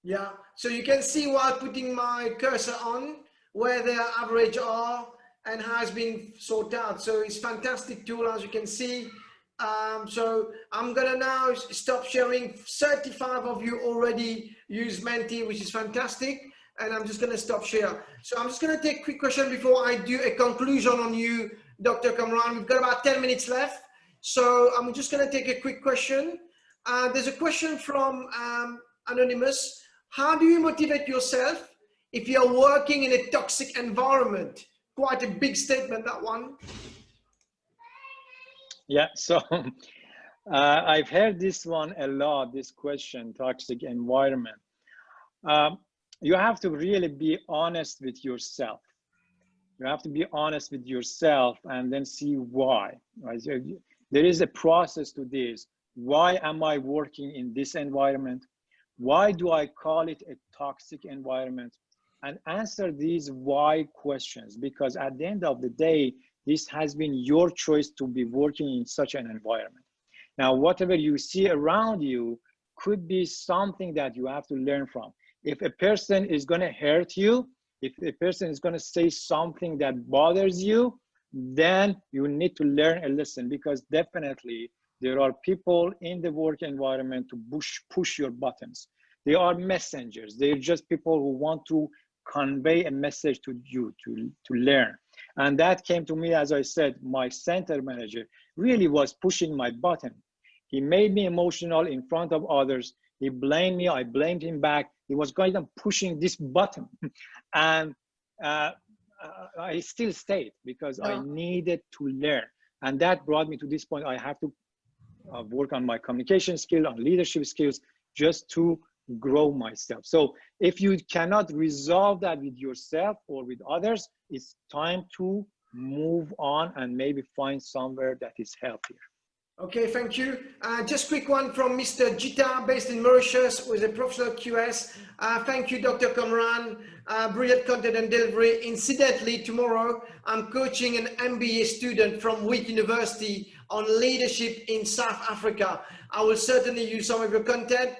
Yeah, so you can see while putting my cursor on where their average are and has been sorted out. So it's fantastic tool, as you can see. So I'm gonna now stop sharing. 35 of you already use Menti, which is fantastic. And I'm just gonna stop share. So I'm just gonna take a quick question before I do a conclusion on you, Dr. Kamran. We've got about 10 minutes left. So I'm just gonna take a quick question. There's a question from Anonymous. How do you motivate yourself if you're working in a toxic environment? Quite a big statement, that one. Yeah, so I've heard this one a lot, this question, toxic environment. You have to really be honest with yourself. You have to be honest with yourself and then see why. Right? So there is a process to this. Why am I working in this environment? Why do I call it a toxic environment? And answer these why questions, because at the end of the day, this has been your choice to be working in such an environment. Now, whatever you see around you could be something that you have to learn from. If a person is going to hurt you, if a person is going to say something that bothers you, then you need to learn a lesson, because definitely there are people in the work environment to push your buttons. They are messengers. They're just people who want to convey a message to you to learn. And that came to me, as I said, my center manager really was pushing my button. He made me emotional in front of others. He blamed me, I blamed him back. He was kind of pushing this button. And I still stayed because I needed to learn. And that brought me to this point. I have to work on my communication skill, on leadership skills, just to grow myself. So if you cannot resolve that with yourself or with others, it's time to move on and maybe find somewhere that is healthier. Okay, thank you. Just quick one from Mr. Jita, based in Mauritius, with a professional QS. Thank you, Dr. Kamran. Brilliant content and delivery. Incidentally, tomorrow, I'm coaching an MBA student from Wheat University on leadership in South Africa. I will certainly use some of your content.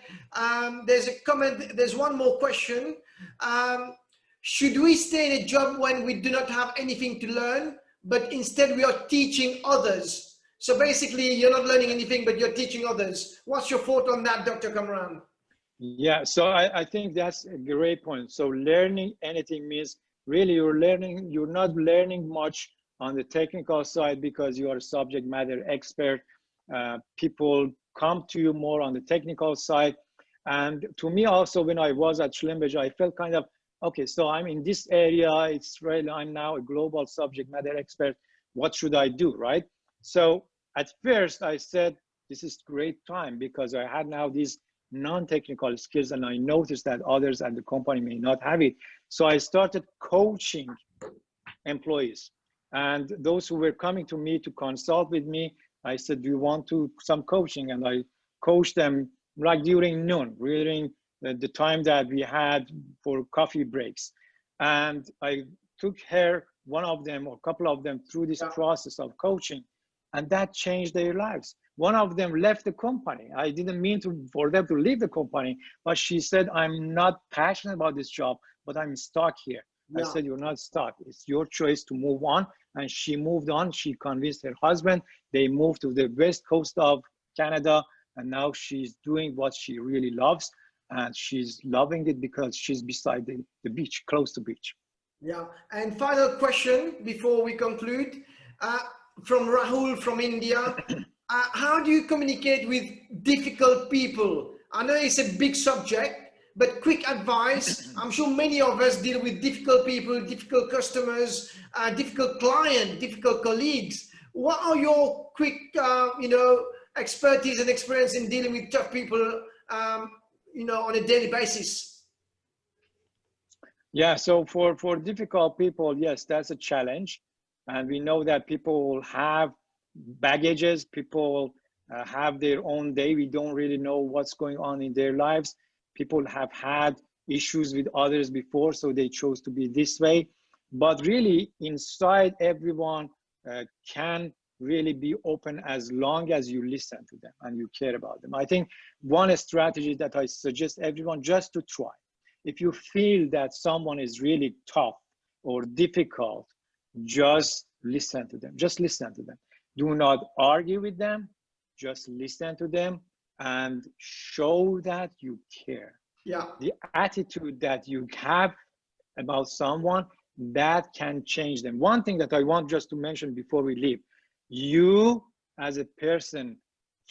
There's a comment, there's one more question. Should we stay in a job when we do not have anything to learn, but instead we are teaching others? So basically, you're not learning anything, but you're teaching others. What's your thought on that, Dr. Kamran? Yeah, so I think that's a great point. So learning anything means really you're not learning much on the technical side because you are a subject matter expert. People come to you more on the technical side. And to me also, when I was at Schlumberger, I felt kind of, okay, so I'm in this area, it's really, I'm now a global subject matter expert. What should I do, right? So at first I said, this is great time because I had now these non-technical skills and I noticed that others at the company may not have it. So I started coaching employees, and those who were coming to me to consult with me, I said, do you want some coaching? And I coached them like during noon, during the time that we had for coffee breaks. And I took one of them or a couple of them through this process of coaching, and that changed their lives. One of them left the company. I didn't mean for them to leave the company, but she said, I'm not passionate about this job, but I'm stuck here. I said, you're not stuck. It's your choice to move on. And she moved on. She convinced her husband. They moved to the west coast of Canada, and now she's doing what she really loves. And she's loving it because she's beside the beach, close to beach. Yeah, and final question before we conclude. From Rahul from India. How do you communicate with difficult people? I know it's a big subject, but quick advice. I'm sure many of us deal with difficult people, difficult customers, difficult clients, difficult colleagues. What are your quick, expertise and experience in dealing with tough people, on a daily basis? Yeah, so for difficult people, yes, that's a challenge. And we know that people have baggages, people have their own day. We don't really know what's going on in their lives. People have had issues with others before, so they chose to be this way. But really, inside, everyone can really be open as long as you listen to them and you care about them. I think one strategy that I suggest everyone just to try, if you feel that someone is really tough or difficult, just listen to them. Just listen to them. Do not argue with them. Just listen to them and show that you care. Yeah. The attitude that you have about someone, that can change them. One thing that I want just to mention before we leave, you as a person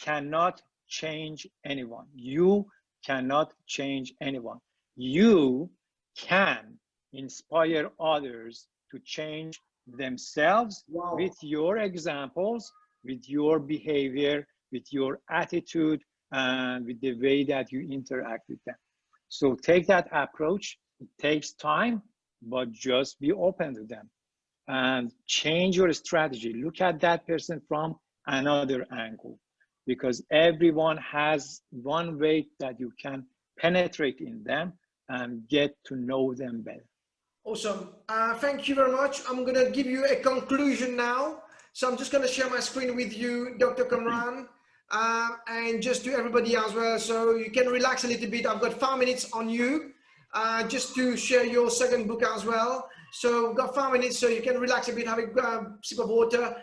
cannot change anyone. You cannot change anyone. You can inspire others to change themselves. Wow. With your examples, with your behavior, with your attitude, and with the way that you interact with them. So take that approach. It takes time, but just be open to them and change your strategy. Look at that person from another angle, because everyone has one way that you can penetrate in them and get to know them better. Awesome. Thank you very much. I'm going to give you a conclusion now. So I'm just going to share my screen with you, Dr. Kamran, and just to everybody as well. So you can relax a little bit. I've got 5 minutes on you just to share your second book as well. So we've got 5 minutes so you can relax a bit, have a sip of water.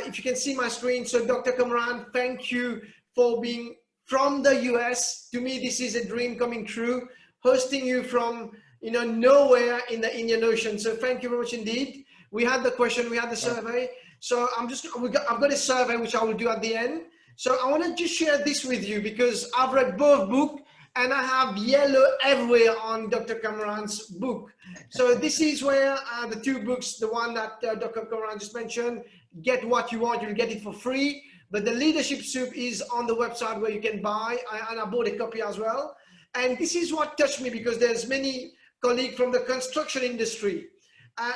If you can see my screen. So Dr. Kamran, thank you for being from the US. To me, this is a dream coming true, hosting you from nowhere in the Indian Ocean. So thank you very much indeed. We had the question, we had the survey. So I've got a survey which I will do at the end. So I want to just share this with you because I've read both books and I have yellow everywhere on Dr. Kamran's book. So this is where the two books, the one that Dr. Kamran just mentioned, Get What You Want, you'll get it for free. But the Leadership Soup is on the website where you can buy, and I bought a copy as well. And this is what touched me because there's many colleagues from the construction industry.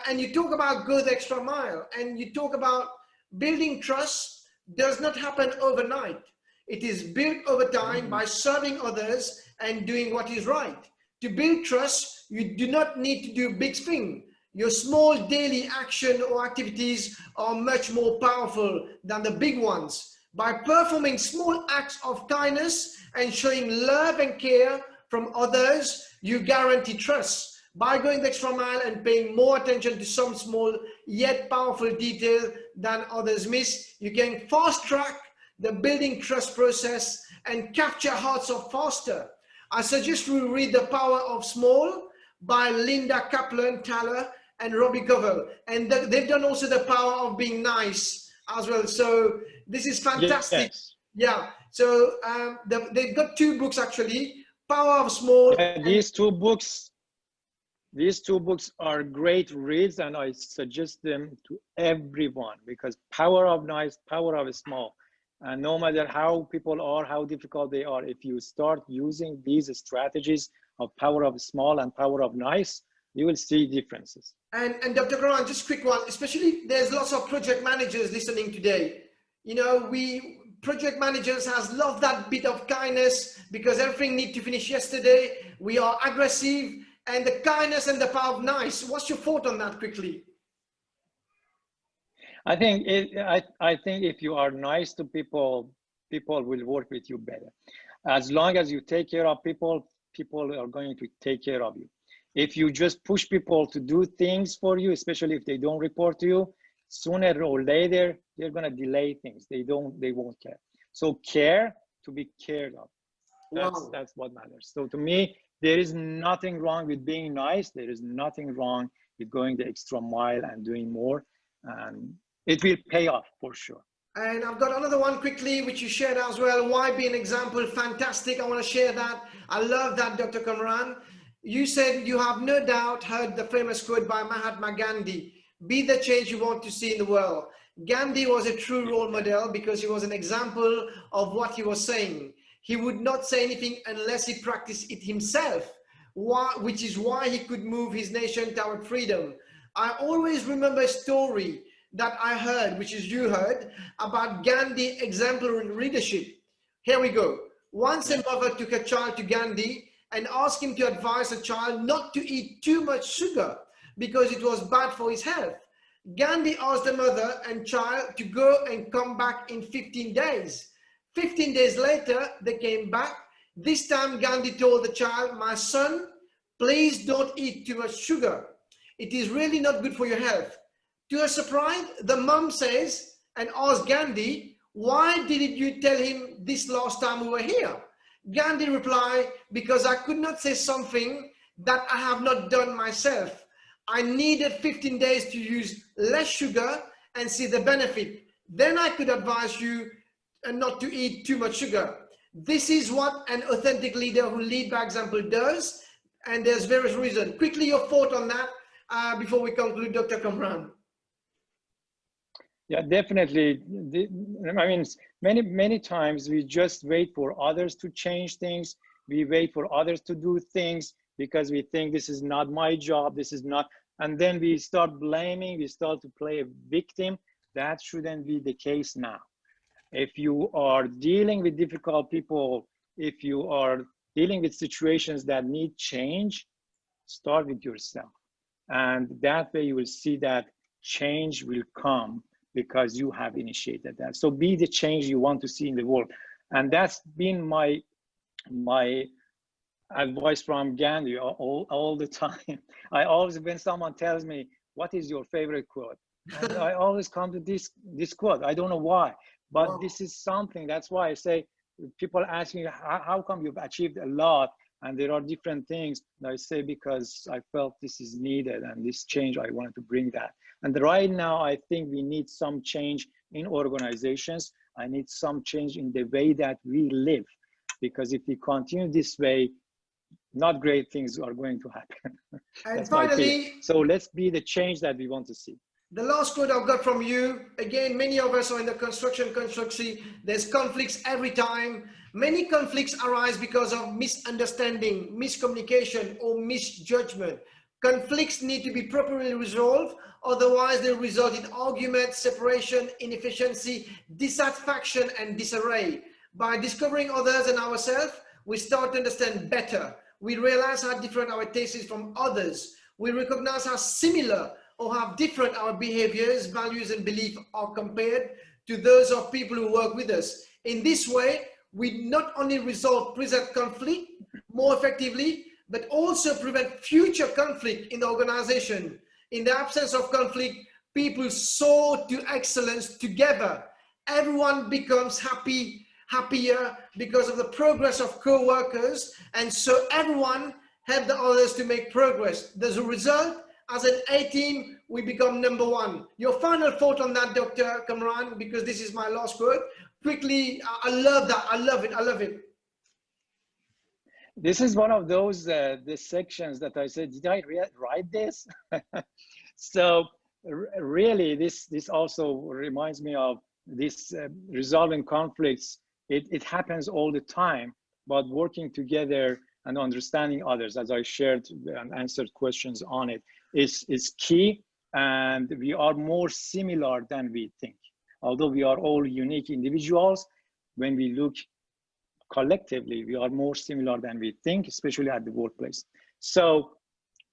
And you talk about go the extra mile, and you talk about building trust does not happen overnight. It is built over time by serving others and doing what is right. To build trust, you do not need to do big things. Your small daily action or activities are much more powerful than the big ones. By performing small acts of kindness and showing love and care from others, you guarantee trust. By going the extra mile and paying more attention to some small yet powerful detail than others miss, you can fast track the building trust process and capture hearts of faster. I suggest you read The Power of Small by Linda Kaplan-Taller and Robbie Covell. And they've done also The Power of Being Nice as well. So this is fantastic. Yes. Yeah. So they've got two books actually, Power of Small. Yeah, these two books are great reads, and I suggest them to everyone because Power of Nice, Power of Small. And no matter how people are, how difficult they are, if you start using these strategies of Power of Small and Power of Nice, you will see differences. And Dr. Kamran, just quick one, especially there's lots of project managers listening today. Project managers has loved that bit of kindness because everything needs to finish yesterday. We are aggressive, and the kindness and the power of nice. What's your thought on that quickly? I think if you are nice to people, people will work with you better. As long as you take care of people, people are going to take care of you. If you just push people to do things for you, especially if they don't report to you, sooner or later, they're going to delay things. They won't care. So care to be cared of. That's what matters. So to me, there is nothing wrong with being nice. There is nothing wrong with going the extra mile and doing more. And it will pay off for sure. And I've got another one quickly, which you shared as well. Why be an example? Fantastic. I want to share that. I love that, Dr. Kamran. You said you have no doubt heard the famous quote by Mahatma Gandhi, be the change you want to see in the world. Gandhi was a true role model because he was an example of what he was saying. He would not say anything unless he practiced it himself, which is why he could move his nation toward freedom. I always remember a story that I heard, which is you heard, about Gandhi exemplary leadership. Here we go. Once a mother took a child to Gandhi and asked him to advise the child not to eat too much sugar because it was bad for his health. Gandhi asked the mother and child to go and come back in 15 days. 15 days later, they came back. This time Gandhi told the child, my son, please don't eat too much sugar. It is really not good for your health. To her surprise, the mom says and asks Gandhi, why didn't you tell him this last time we were here? Gandhi replied, because I could not say something that I have not done myself. I needed 15 days to use less sugar and see the benefit. Then I could advise you not to eat too much sugar. This is what an authentic leader who leads by example does. And there's various reasons. Quickly, your thought on that before we conclude, Dr. Kamran. Yeah, definitely. I mean, many times we just wait for others to change things. We wait for others to do things because we think this is not my job, this is not, and then we start blaming, we start to play a victim. That shouldn't be the case now. If you are dealing with difficult people, if you are dealing with situations that need change, start with yourself. And that way you will see that change will come because you have initiated that. So be the change you want to see in the world. And that's been my advice from Gandhi all the time. I always, when someone tells me, what is your favorite quote? And I always come to this quote. I don't know why, but this is something, that's why I say, people ask me, how come you've achieved a lot? And there are different things. And I say, because I felt this is needed and this change, I wanted to bring that. And right now, I think we need some change in organizations. I need some change in the way that we live. Because if we continue this way, not great things are going to happen. And finally, so let's be the change that we want to see. The last quote I've got from you, again, many of us are in the construction, there's conflicts every time. Many conflicts arise because of misunderstanding, miscommunication, or misjudgment. Conflicts need to be properly resolved, otherwise they result in argument, separation, inefficiency, dissatisfaction, and disarray. By discovering others and ourselves, we start to understand better. We realize how different our taste is from others. We recognize how similar or how different our behaviors, values, and beliefs are compared to those of people who work with us. In this way, we not only resolve present conflict more effectively, but also prevent future conflict in the organization. In the absence of conflict, people soar to excellence together. Everyone becomes happier because of the progress of co-workers, and so everyone helps the others to make progress. As a result, as an A team, we become number one. Your final thought on that, Dr. Kamran, because this is my last quote. Quickly, I love that. I love it. I love it. This is one of those the sections that I said, did I write this? So really, this also reminds me of this resolving conflicts. It happens all the time, but working together and understanding others, as I shared and answered questions on it, is key. And we are more similar than we think. Although we are all unique individuals, when we look collectively, we are more similar than we think, especially at the workplace. So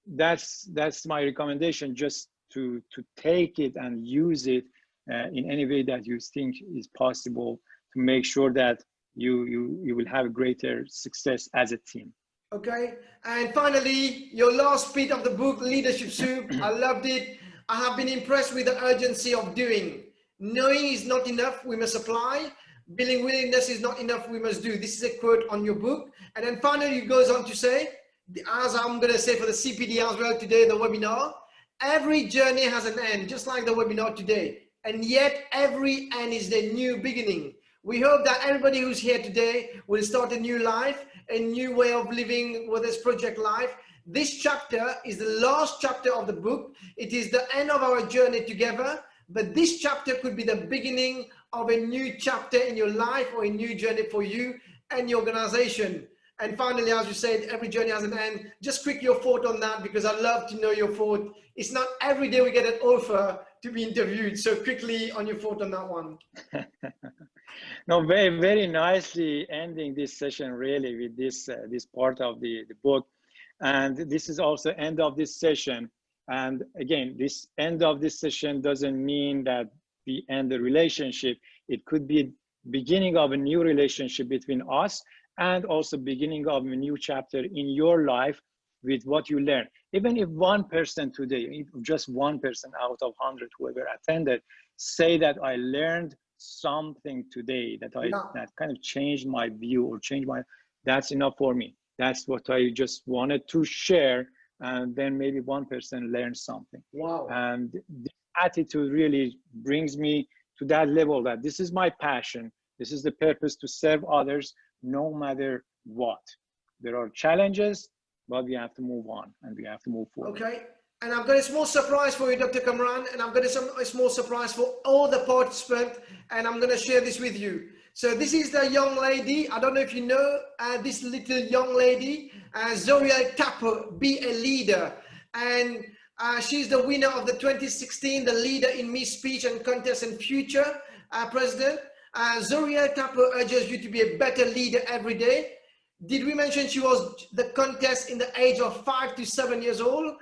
that's my recommendation, just to take it and use it in any way that you think is possible to make sure that you will have greater success as a team. Okay, and finally, your last bit of the book, Leadership Soup. I loved it. I have been impressed with the urgency of doing. Knowing is not enough, we must apply. Building willingness is not enough, we must do. This is a quote on your book. And then finally, it goes on to say, as I'm going to say for the CPD as well today, the webinar, every journey has an end, just like the webinar today. and yet every end is the new beginning. We hope that everybody who's here today will start a new life, a new way of living with this project life. This chapter is the last chapter of the book. It is the end of our journey together, but this chapter could be the beginning of a new chapter in your life or a new journey for you and your organization. And finally, as you said, every journey has an end. Just quick your thought on that, because I love to know your thought. It's not every day we get an offer to be interviewed. So quickly on your thought on that one. No, very, very nicely ending this session really with this, this part of the book. And this is also end of this session. And again, this end of this session doesn't mean that we end the relationship. It could be beginning of a new relationship between us, and also beginning of a new chapter in your life with what you learn. Even if one person today, if just one person out of 100 whoever attended, say that I learned something today that that kind of changed my view or changed my, that's enough for me. That's what I just wanted to share, and then maybe one person learns something. Wow. And this attitude really brings me to that level, that this is my passion. This is the purpose, to serve others no matter what. There are challenges, but we have to move on and we have to move forward. Okay. And I've got a small surprise for you, Dr. Kamran, and I've got a small surprise for all the participants, and I'm going to share this with you. So this is the young lady. I don't know if you know this little young lady, Zoriel Tapo, Be a Leader. And she's the winner of the 2016, the Leader in Me Speech and Contest and Future President. Zoriel Tapo urges you to be a better leader every day. Did we mention she was the contest in the age of 5 to 7 years old?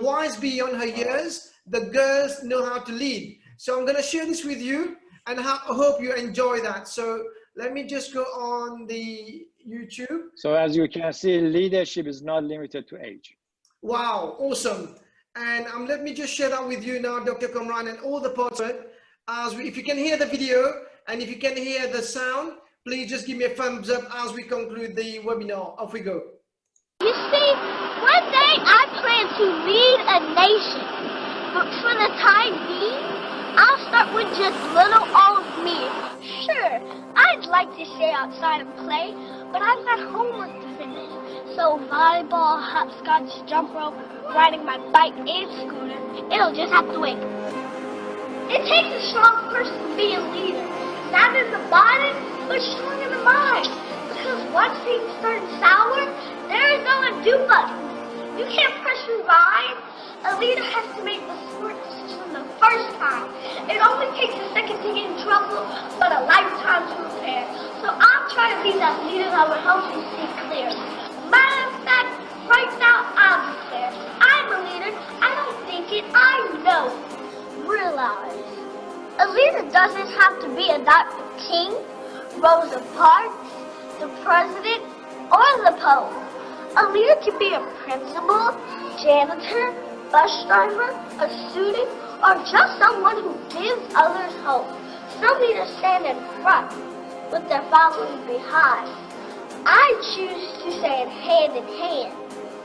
Wise beyond her years, the girls know how to lead. So I'm going to share this with you, and I hope you enjoy that. So let me just go on the YouTube. So as you can see, leadership is not limited to age. Wow, awesome. And let me just share that with you now, Dr. Kamran, and all the participants. If you can hear the video and if you can hear the sound, please just give me a thumbs up as we conclude the webinar. Off we go. You see, one day I plan to lead a nation, but for the time being, I'll start with just little old me. Sure, I'd like to stay outside and play, but I've got homework to finish. So volleyball, hopscotch, jump rope, riding my bike and scooter, it'll just have to wait. It takes a strong person to be a leader. Not in the body, but strong in the mind. Because once things turn sour, there is no undo button. You can't press rewind. A leader has to make the smart decision the first time. It only takes a second to get in trouble, but a lifetime to repair. So I'll try to be that leader that will help you see clear. Matter of fact, right now I'll declare, I'm a leader. I don't think it, I know. Realize, a leader doesn't have to be a Dr. King, Rosa Parks, the president, or the Pope. A leader can be a principal, janitor, bus driver, a student, or just someone who gives others hope. Some leaders stand in front, with their followers behind. I choose to stand hand in hand,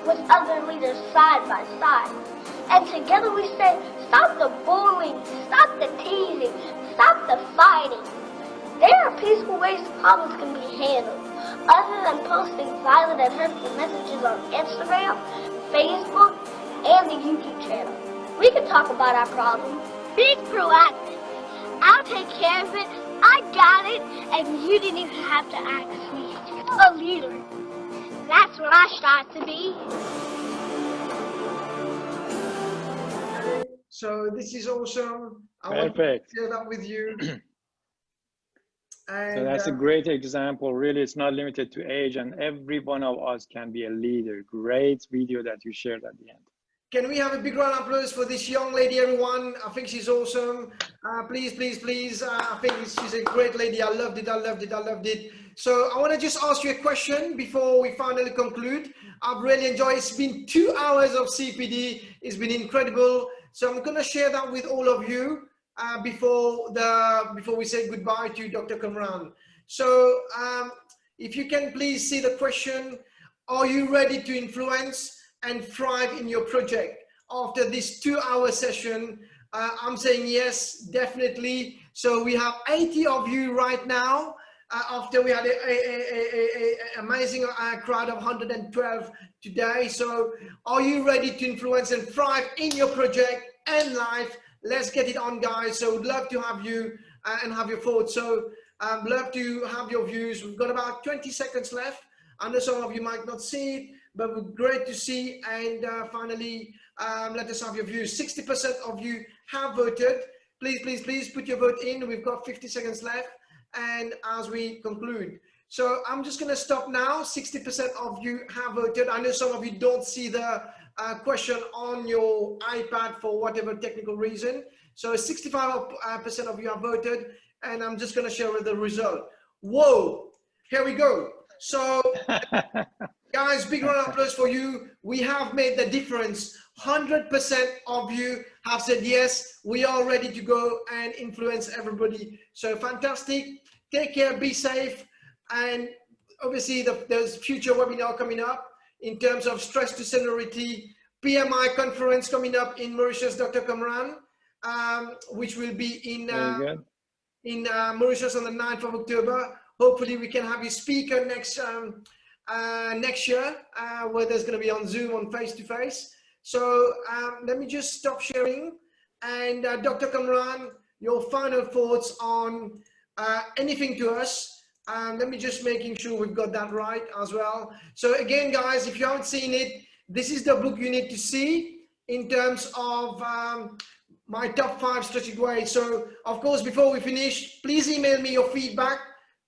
with other leaders side by side. And together we say, stop the bullying, stop the teasing, stop the fighting. There are peaceful ways problems can be handled, other than posting violent and hurtful messages on Instagram, Facebook, and the YouTube channel. We can talk about our problems. Be proactive. I'll take care of it. I got it, and you didn't even have to ask me. A leader. That's what I strive to be. So this is awesome. I Perfect. want to share that with you. And, so that's a great example. Really, it's not limited to age, and every one of us can be a leader. Great video that you shared at the end. Can we have a big round of applause for this young lady, everyone? I think she's awesome. Please, please, please. I think she's a great lady. I loved it. I loved it. I loved it. So I want to just ask you a question before we finally conclude. I've really enjoyed it. It's been 2 hours of CPD. It's been incredible. So I'm going to share that with all of you before we say goodbye to Dr. Kamran. So if you can please see the question, are you ready to influence and thrive in your project? After this 2-hour session, I'm saying yes, definitely. So we have 80 of you right now. After we had a amazing crowd of 112 today. So are you ready to influence and thrive in your project and life? Let's get it on, guys. So would love to have you and have your thoughts. So love to have your views. We've got about 20 seconds left. I know some of you might not see it, but we're great to see. And finally, let us have your views. 60% of you have voted. Please, please, please put your vote in. We've got 50 seconds left. And as we conclude, so I'm just going to stop now. 60% of you have voted. I know some of you don't see the question on your iPad for whatever technical reason. So 65% of you have voted, and I'm just going to share the result. Whoa, here we go. So guys, big round of applause for you. We have made the difference. 100% of you have said yes, we are ready to go and influence everybody. So fantastic. Take care, be safe. And obviously there's future webinar coming up in terms of stress to seniority, PMI conference coming up in Mauritius, Dr. Kamran, which will be in Mauritius on the 9th of October. Hopefully we can have you speaker next year, where there's going to be on Zoom, on face-to-face. So let me just stop sharing. And Dr. Kamran, your final thoughts on anything to us. Let me just making sure we've got that right as well. So again, guys, if you haven't seen it, this is the book you need to see in terms of my top 5 strategic ways. So of course, before we finish, please email me your feedback.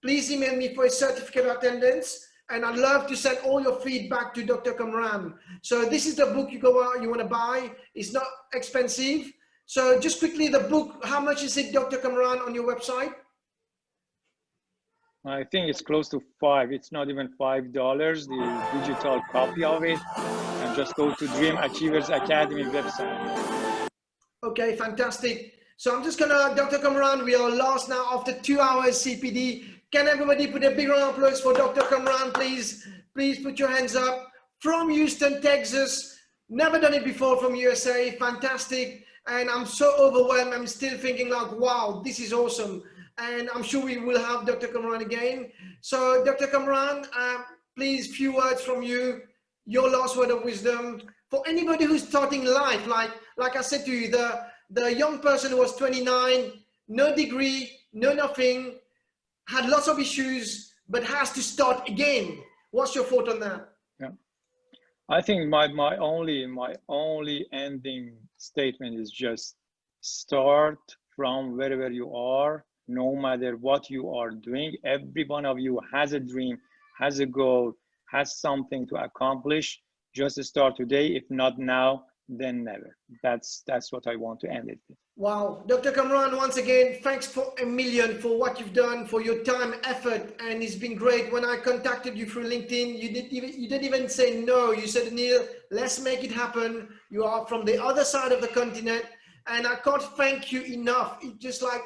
Please email me for a certificate of attendance. And I'd love to send all your feedback to Dr. Kamran. So this is the book you want to buy. It's not expensive. So just quickly, the book, how much is it, Dr. Kamran, on your website? I think it's close to $5. It's not even $5, the digital copy of it. And just go to Dream Achievers Academy website. Okay, fantastic. So I'm just gonna, Dr. Kamran, we are lost now after 2 hours CPD. Can everybody put a big round of applause for Dr. Kamran, please? Please put your hands up. From Houston, Texas. Never done it before from USA. Fantastic. And I'm so overwhelmed. I'm still thinking like, wow, this is awesome. And I'm sure we will have Dr. Kamran again. So Dr. Kamran, please, few words from you, your last word of wisdom. For anybody who's starting life, like I said to you, the young person who was 29, no degree, no nothing, had lots of issues, but has to start again. What's your thought on that? Yeah, I think my only ending statement is just start from wherever you are, no matter what you are doing. Every one of you has a dream, has a goal, has something to accomplish. Just start today. If not now, then never. That's what I want to end it with. Wow. Dr. Kamran, once again, thanks for a million for what you've done, for your time, effort, and it's been great. When I contacted you through LinkedIn, you didn't even say no. You said, Neil, let's make it happen. You are from the other side of the continent, and I can't thank you enough. It's just like,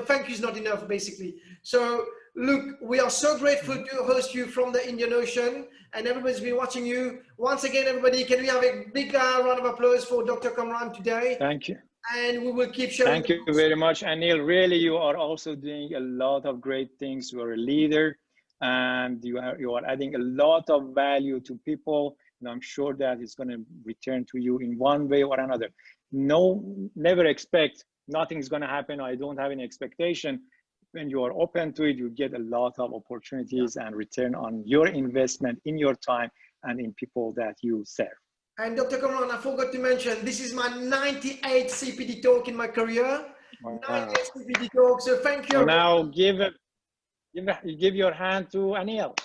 thank you is not enough, basically. So look, we are so grateful to host you from the Indian Ocean, and everybody's been watching you. Once again, everybody, can we have a big round of applause for Dr. Kamran today? Thank you. And we will keep sharing. Thank you very much, Anil. Really, you are also doing a lot of great things. You are a leader, and you are adding a lot of value to people. And I'm sure that it's going to return to you in one way or another. Never expect nothing's going to happen. I don't have any expectation. When you are open to it, you get a lot of opportunities and return on your investment in your time and in people that you serve. And Dr. Kamran, I forgot to mention, this is my 98th CPD talk in my career. Wow. 98th CPD talk. So thank you. So now give your hand to Anil.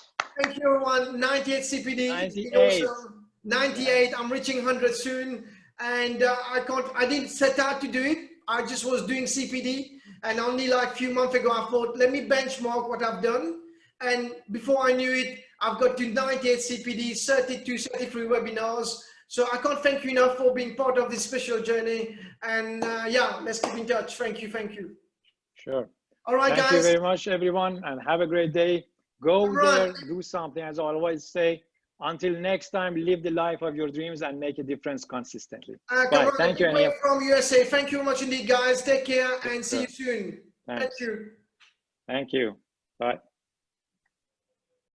Thank you, everyone. 98 CPD. 98. Awesome. 98. I'm reaching 100 soon, and I didn't set out to do it. I just was doing CPD, and only like a few months ago, I thought, let me benchmark what I've done. And before I knew it, I've got to 98 CPD, 32, 33 webinars. So I can't thank you enough for being part of this special journey. And yeah, let's keep in touch. Thank you. Thank you. Sure. All right, guys. Thank you very much, everyone, and have a great day. Go there, do something. As I always say, Until next time, live the life of your dreams and make a difference consistently. Bye. Kamran, Thank you, people Anil. from USA. Thank you very much indeed, guys. Take care and see Sure. you soon. Thank Thanks. you. Thank you. Bye.